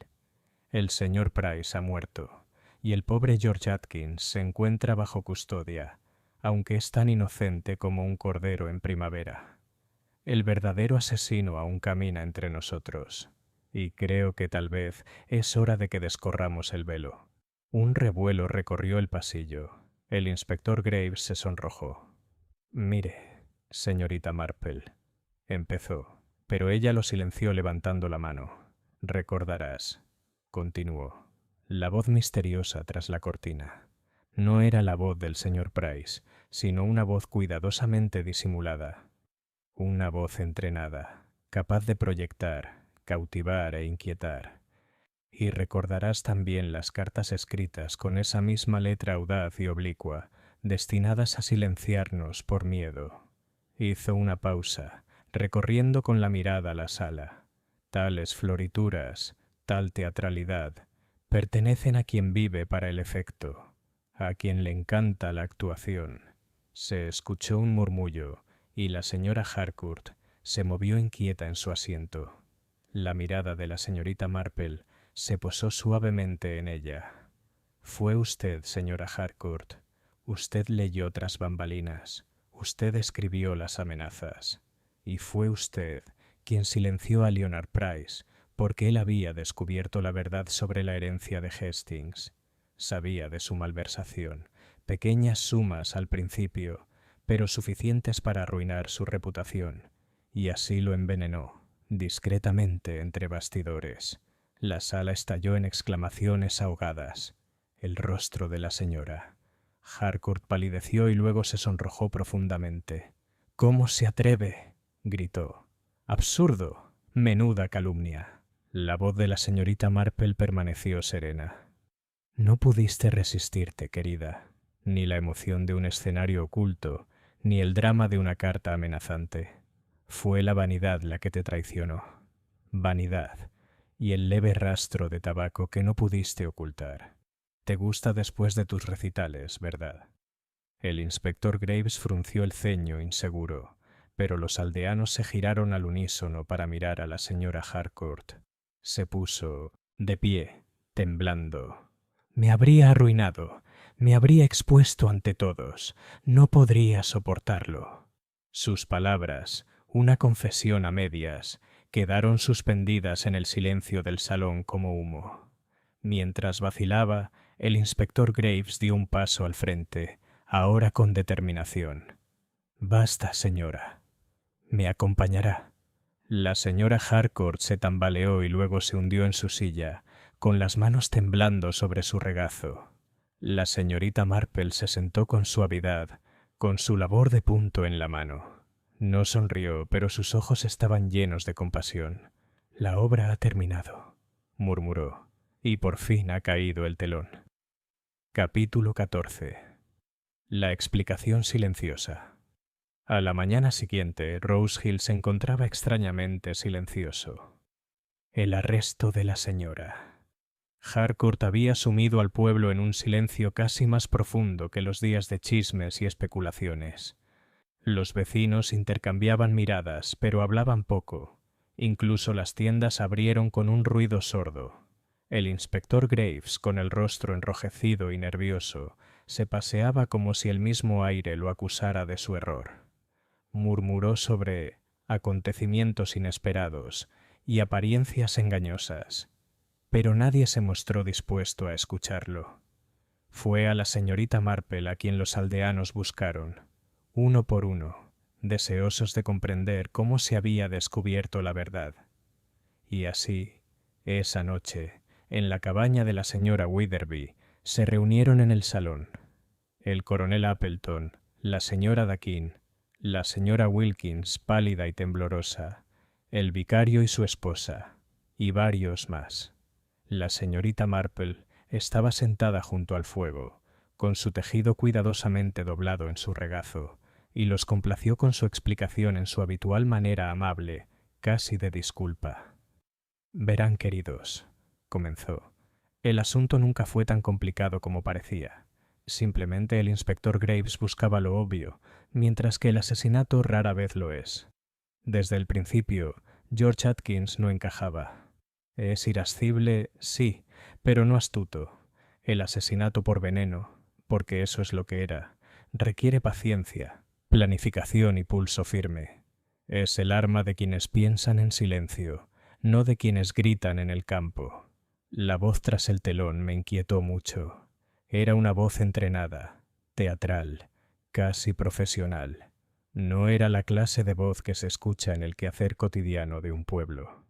El señor Price ha muerto, y el pobre George Atkins se encuentra bajo custodia, aunque es tan inocente como un cordero en primavera. El verdadero asesino aún camina entre nosotros, y creo que tal vez es hora de que descorramos el velo». Un revuelo recorrió el pasillo. El inspector Graves se sonrojó. «Mire, señorita Marple», empezó, pero ella lo silenció levantando la mano. «Recordarás», continuó, la voz misteriosa tras la cortina. No era la voz del señor Price, sino una voz cuidadosamente disimulada. Una voz entrenada, capaz de proyectar, cautivar e inquietar. Y recordarás también las cartas escritas con esa misma letra audaz y oblicua, destinadas a silenciarnos por miedo. Hizo una pausa, recorriendo con la mirada la sala. Tales florituras, tal teatralidad, pertenecen a quien vive para el efecto, a quien le encanta la actuación. Se escuchó un murmullo, y la señora Harcourt se movió inquieta en su asiento. La mirada de la señorita Marple se posó suavemente en ella. «Fue usted, señora Harcourt. Usted leyó tras bambalinas. Usted escribió las amenazas. Y fue usted quien silenció a Leonard Price, porque él había descubierto la verdad sobre la herencia de Hastings. Sabía de su malversación, pequeñas sumas al principio, pero suficientes para arruinar su reputación, y así lo envenenó, discretamente entre bastidores». La sala estalló en exclamaciones ahogadas. El rostro de la señora Harcourt palideció y luego se sonrojó profundamente. «¿Cómo se atreve?», gritó. «¡Absurdo! ¡Menuda calumnia!». La voz de la señorita Marple permaneció serena. «No pudiste resistirte, querida. Ni la emoción de un escenario oculto, ni el drama de una carta amenazante. Fue la vanidad la que te traicionó. Vanidad. Y el leve rastro de tabaco que no pudiste ocultar. Te gusta después de tus recitales, ¿verdad?». El inspector Graves frunció el ceño inseguro, pero los aldeanos se giraron al unísono para mirar a la señora Harcourt. Se puso de pie, temblando. «Me habría arruinado, me habría expuesto ante todos. No podría soportarlo». Sus palabras, una confesión a medias, quedaron suspendidas en el silencio del salón como humo. Mientras vacilaba, el inspector Graves dio un paso al frente, ahora con determinación. «Basta, señora. ¿Me acompañará?». La señora Harcourt se tambaleó y luego se hundió en su silla, con las manos temblando sobre su regazo. La señorita Marple se sentó con suavidad, con su labor de punto en la mano. No sonrió, pero sus ojos estaban llenos de compasión. «La obra ha terminado», murmuró, «y por fin ha caído el telón». Capítulo 14. La explicación silenciosa. A la mañana siguiente, Rose Hill se encontraba extrañamente silencioso. El arresto de la señora. Harcourt había sumido al pueblo en un silencio casi más profundo que los días de chismes y especulaciones. Los vecinos intercambiaban miradas, pero hablaban poco. Incluso las tiendas abrieron con un ruido sordo. El inspector Graves, con el rostro enrojecido y nervioso, se paseaba como si el mismo aire lo acusara de su error. Murmuró sobre acontecimientos inesperados y apariencias engañosas, pero nadie se mostró dispuesto a escucharlo. Fue a la señorita Marple a quien los aldeanos buscaron, uno por uno, deseosos de comprender cómo se había descubierto la verdad. Y así, esa noche, en la cabaña de la señora Witherby, se reunieron en el salón. El coronel Appleton, la señora Dakin, la señora Wilkins, pálida y temblorosa, el vicario y su esposa, y varios más. La señorita Marple estaba sentada junto al fuego, con su tejido cuidadosamente doblado en su regazo, y los complació con su explicación en su habitual manera amable, casi de disculpa. «Verán, queridos», comenzó, «el asunto nunca fue tan complicado como parecía. Simplemente el inspector Graves buscaba lo obvio, mientras que el asesinato rara vez lo es. Desde el principio, George Atkins no encajaba. Es irascible, sí, pero no astuto. El asesinato por veneno, porque eso es lo que era, requiere paciencia, planificación y pulso firme. Es el arma de quienes piensan en silencio, no de quienes gritan en el campo. La voz tras el telón me inquietó mucho. Era una voz entrenada, teatral, casi profesional. No era la clase de voz que se escucha en el quehacer cotidiano de un pueblo.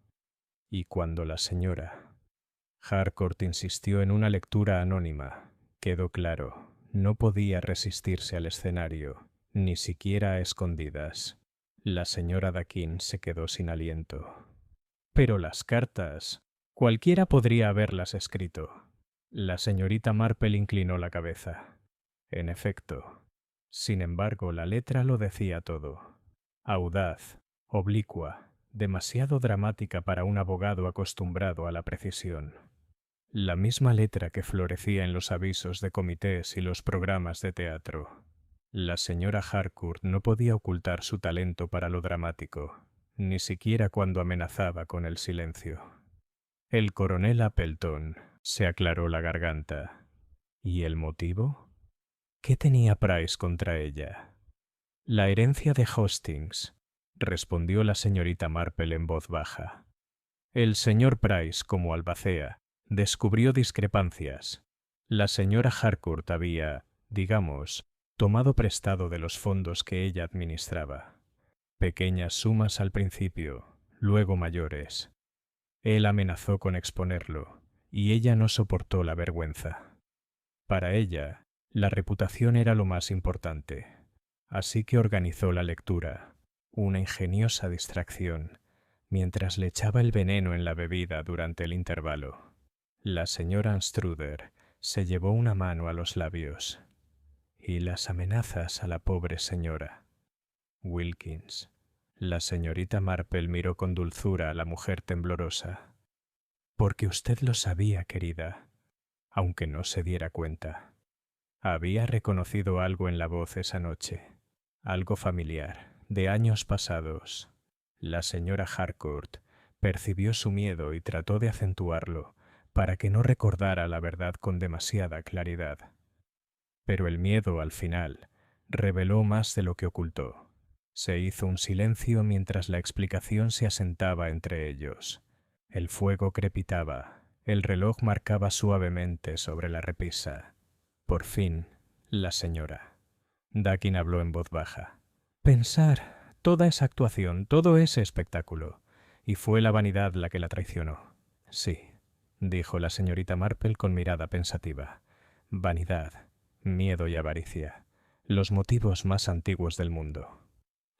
Y cuando la señora Harcourt insistió en una lectura anónima, quedó claro, no podía resistirse al escenario, ni siquiera a escondidas. La señora Dakin se quedó sin aliento. Pero las cartas, cualquiera podría haberlas escrito. La señorita Marple inclinó la cabeza. En efecto. Sin embargo, la letra lo decía todo. Audaz, oblicua, demasiado dramática para un abogado acostumbrado a la precisión. La misma letra que florecía en los avisos de comités y los programas de teatro. La señora Harcourt no podía ocultar su talento para lo dramático, ni siquiera cuando amenazaba con el silencio. El coronel Appleton se aclaró la garganta. ¿Y el motivo? ¿Qué tenía Price contra ella? La herencia de Hastings, respondió la señorita Marple en voz baja. El señor Price, como albacea, descubrió discrepancias. La señora Harcourt había, digamos, tomado prestado de los fondos que ella administraba. Pequeñas sumas al principio, luego mayores. Él amenazó con exponerlo, y ella no soportó la vergüenza. Para ella, la reputación era lo más importante, así que organizó la lectura, una ingeniosa distracción, mientras le echaba el veneno en la bebida durante el intervalo. La señora Anstruder se llevó una mano a los labios. Y las amenazas a la pobre señora. Wilkins. La señorita Marple miró con dulzura a la mujer temblorosa. Porque usted lo sabía, querida, aunque no se diera cuenta. Había reconocido algo en la voz esa noche, algo familiar, de años pasados. La señora Harcourt percibió su miedo y trató de acentuarlo para que no recordara la verdad con demasiada claridad. Pero el miedo, al final, reveló más de lo que ocultó. Se hizo un silencio mientras la explicación se asentaba entre ellos. El fuego crepitaba, el reloj marcaba suavemente sobre la repisa. Por fin, la señora. Dakin habló en voz baja. Pensar, toda esa actuación, todo ese espectáculo. Y fue la vanidad la que la traicionó. Sí, dijo la señorita Marple con mirada pensativa. Vanidad, miedo y avaricia, los motivos más antiguos del mundo.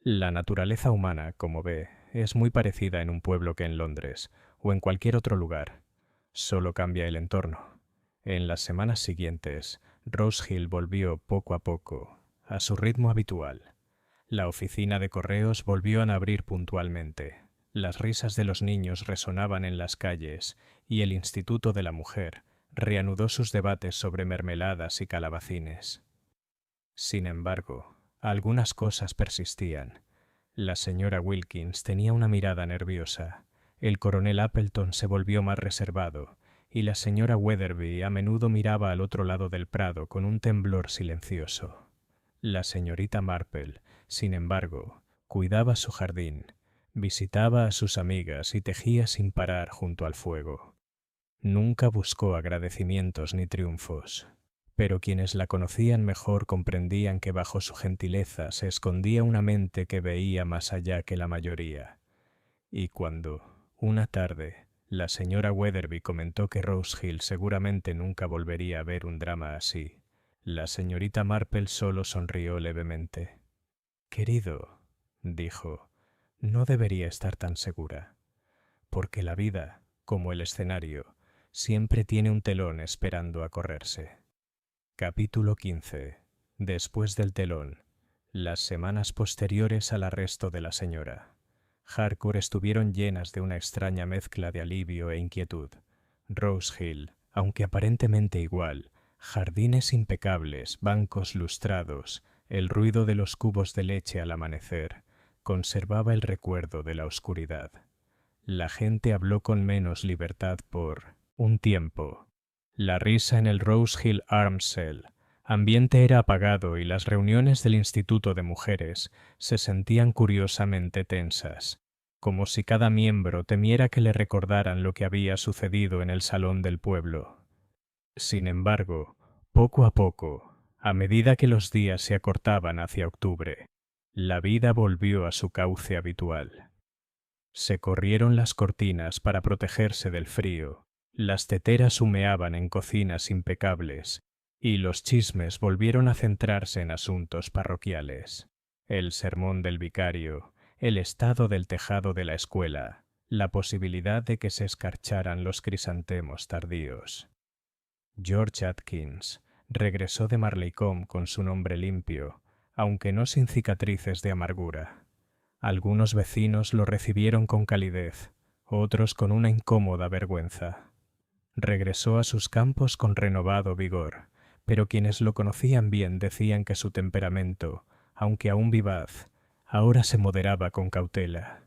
La naturaleza humana, como ve, es muy parecida en un pueblo que en Londres o en cualquier otro lugar. Solo cambia el entorno. En las semanas siguientes, Rose Hill volvió poco a poco a su ritmo habitual. La oficina de correos volvió a abrir puntualmente. Las risas de los niños resonaban en las calles y el Instituto de la Mujer reanudó sus debates sobre mermeladas y calabacines. Sin embargo, algunas cosas persistían. La señora Wilkins tenía una mirada nerviosa, el coronel Appleton se volvió más reservado, y la señora Weatherby a menudo miraba al otro lado del prado con un temblor silencioso. La señorita Marple, sin embargo, cuidaba su jardín, visitaba a sus amigas y tejía sin parar junto al fuego. Nunca buscó agradecimientos ni triunfos, pero quienes la conocían mejor comprendían que bajo su gentileza se escondía una mente que veía más allá que la mayoría. Y cuando, una tarde, la señora Weatherby comentó que Rose Hill seguramente nunca volvería a ver un drama así, la señorita Marple solo sonrió levemente. «Querido», dijo, «no debería estar tan segura, porque la vida, como el escenario, siempre tiene un telón esperando a correrse». Capítulo 15. Después del telón. Las semanas posteriores al arresto de la señora Harcourt estuvieron llenas de una extraña mezcla de alivio e inquietud. Rose Hill, aunque aparentemente igual, jardines impecables, bancos lustrados, el ruido de los cubos de leche al amanecer, conservaba el recuerdo de la oscuridad. La gente habló con menos libertad por un tiempo. La risa en el Rose Hill Arms Cell. Ambiente era apagado y las reuniones del Instituto de Mujeres se sentían curiosamente tensas, como si cada miembro temiera que le recordaran lo que había sucedido en el salón del pueblo. Sin embargo, poco a poco, a medida que los días se acortaban hacia octubre, la vida volvió a su cauce habitual. Se corrieron las cortinas para protegerse del frío, las teteras humeaban en cocinas impecables, y los chismes volvieron a centrarse en asuntos parroquiales. El sermón del vicario, el estado del tejado de la escuela, la posibilidad de que se escarcharan los crisantemos tardíos. George Atkins regresó de Marleycombe con su nombre limpio, aunque no sin cicatrices de amargura. Algunos vecinos lo recibieron con calidez, otros con una incómoda vergüenza. Regresó a sus campos con renovado vigor, pero quienes lo conocían bien decían que su temperamento, aunque aún vivaz, ahora se moderaba con cautela.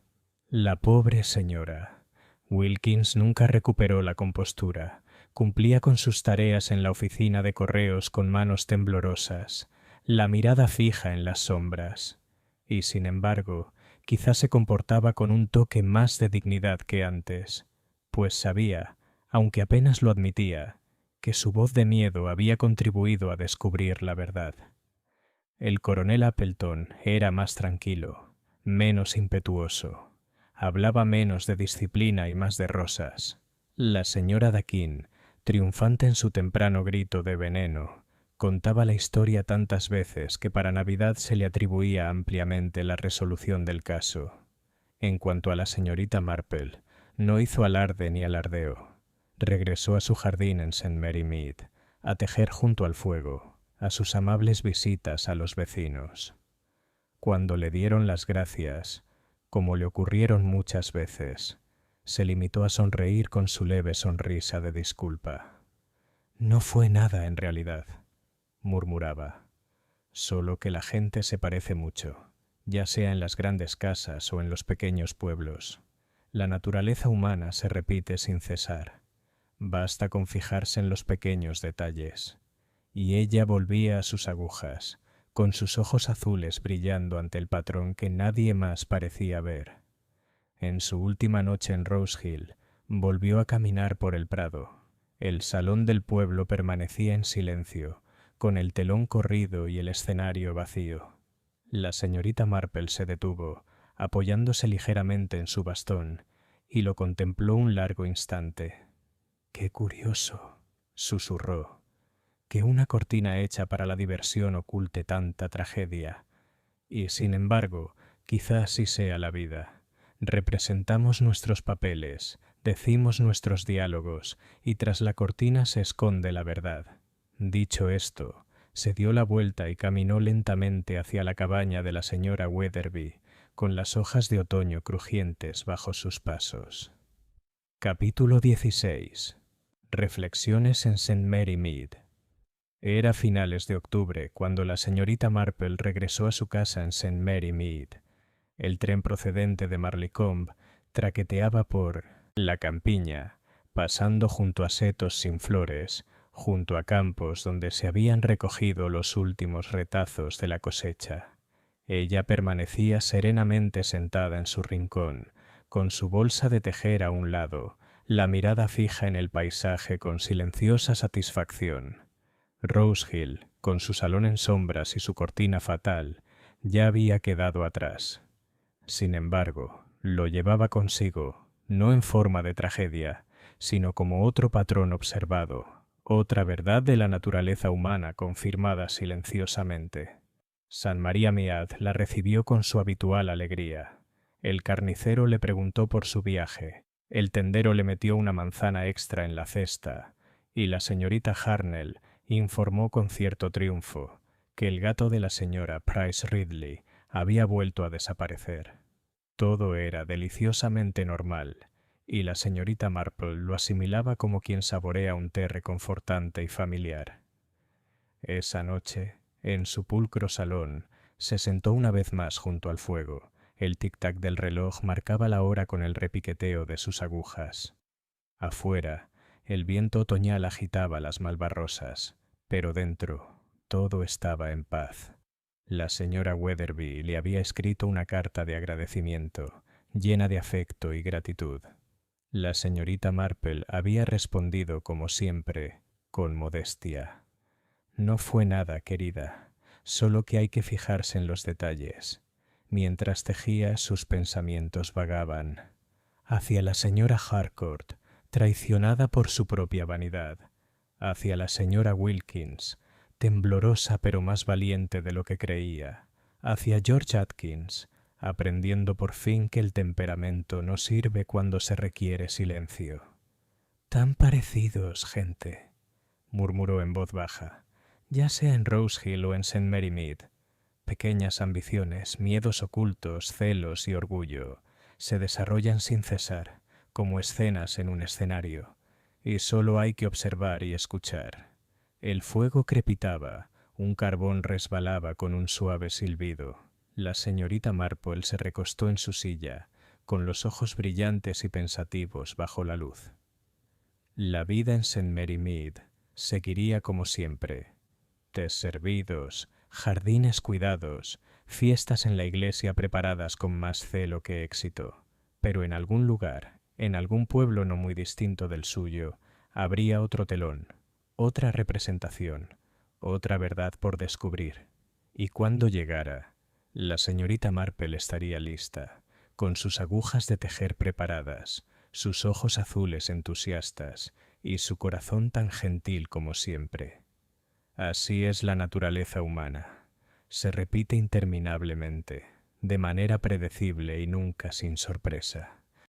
La pobre señora Wilkins nunca recuperó la compostura. Cumplía con sus tareas en la oficina de correos con manos temblorosas, la mirada fija en las sombras, y sin embargo, quizá se comportaba con un toque más de dignidad que antes, pues sabía, aunque apenas lo admitía, que su voz de miedo había contribuido a descubrir la verdad. El coronel Appleton era más tranquilo, menos impetuoso, hablaba menos de disciplina y más de rosas. La señora Dakin, triunfante en su temprano grito de veneno, contaba la historia tantas veces que para Navidad se le atribuía ampliamente la resolución del caso. En cuanto a la señorita Marple, no hizo alarde ni alardeo. Regresó a su jardín en St. Mary Mead, a tejer junto al fuego, a sus amables visitas a los vecinos. Cuando le dieron las gracias, como le ocurrieron muchas veces, se limitó a sonreír con su leve sonrisa de disculpa. «No fue nada en realidad», murmuraba, «solo que la gente se parece mucho, ya sea en las grandes casas o en los pequeños pueblos. La naturaleza humana se repite sin cesar. Basta con fijarse en los pequeños detalles». Y ella volvía a sus agujas, con sus ojos azules brillando ante el patrón que nadie más parecía ver. En su última noche en Rose Hill, volvió a caminar por el prado. El salón del pueblo permanecía en silencio, con el telón corrido y el escenario vacío. La señorita Marple se detuvo, apoyándose ligeramente en su bastón, y lo contempló un largo instante. «Qué curioso», susurró, «que una cortina hecha para la diversión oculte tanta tragedia. Y, sin embargo, quizá así sea la vida. Representamos nuestros papeles, decimos nuestros diálogos, y tras la cortina se esconde la verdad. Dicho esto, se dio la vuelta y caminó lentamente hacia la cabaña de la señora Weatherby, con las hojas de otoño crujientes bajo sus pasos. Capítulo 16. Reflexiones en St. Mary Mead. Era finales de octubre cuando la señorita Marple regresó a su casa en St. Mary Mead. El tren procedente de Marlicombe traqueteaba por la campiña, pasando junto a setos sin flores, junto a campos donde se habían recogido los últimos retazos de la cosecha. Ella permanecía serenamente sentada en su rincón, con su bolsa de tejer a un lado, la mirada fija en el paisaje con silenciosa satisfacción. Rose Hill, con su salón en sombras y su cortina fatal, ya había quedado atrás. Sin embargo, lo llevaba consigo, no en forma de tragedia, sino como otro patrón observado, otra verdad de la naturaleza humana confirmada silenciosamente. St. María Mead la recibió con su habitual alegría. El carnicero le preguntó por su viaje, el tendero le metió una manzana extra en la cesta, y la señorita Harnell informó con cierto triunfo que el gato de la señora Price Ridley había vuelto a desaparecer. Todo era deliciosamente normal, y la señorita Marple lo asimilaba como quien saborea un té reconfortante y familiar. Esa noche, en su pulcro salón, se sentó una vez más junto al fuego. El tic-tac del reloj marcaba la hora con el repiqueteo de sus agujas. Afuera, el viento otoñal agitaba las malvarrosas, pero dentro todo estaba en paz. La señora Weatherby le había escrito una carta de agradecimiento, llena de afecto y gratitud. La señorita Marple había respondido, como siempre, con modestia. No fue nada, querida, solo que hay que fijarse en los detalles. Mientras tejía, sus pensamientos vagaban hacia la señora Harcourt, traicionada por su propia vanidad, hacia la señora Wilkins, temblorosa pero más valiente de lo que creía, hacia George Atkins, aprendiendo por fin que el temperamento no sirve cuando se requiere silencio. «Tan parecidos, gente», murmuró en voz baja, «ya sea en Rose Hill o en St. Mary Mead. Pequeñas ambiciones, miedos ocultos, celos y orgullo se desarrollan sin cesar, como escenas en un escenario, y solo hay que observar y escuchar». El fuego crepitaba, un carbón resbalaba con un suave silbido. La señorita Marple se recostó en su silla, con los ojos brillantes y pensativos bajo la luz. La vida en St. Mary Mead seguiría como siempre. Tés servidos, jardines cuidados, fiestas en la iglesia preparadas con más celo que éxito. Pero en algún lugar, en algún pueblo no muy distinto del suyo, habría otro telón, otra representación, otra verdad por descubrir. Y cuando llegara, la señorita Marple estaría lista, con sus agujas de tejer preparadas, sus ojos azules entusiastas y su corazón tan gentil como siempre. Así es la naturaleza humana. Se repite interminablemente, de manera predecible y nunca sin sorpresa.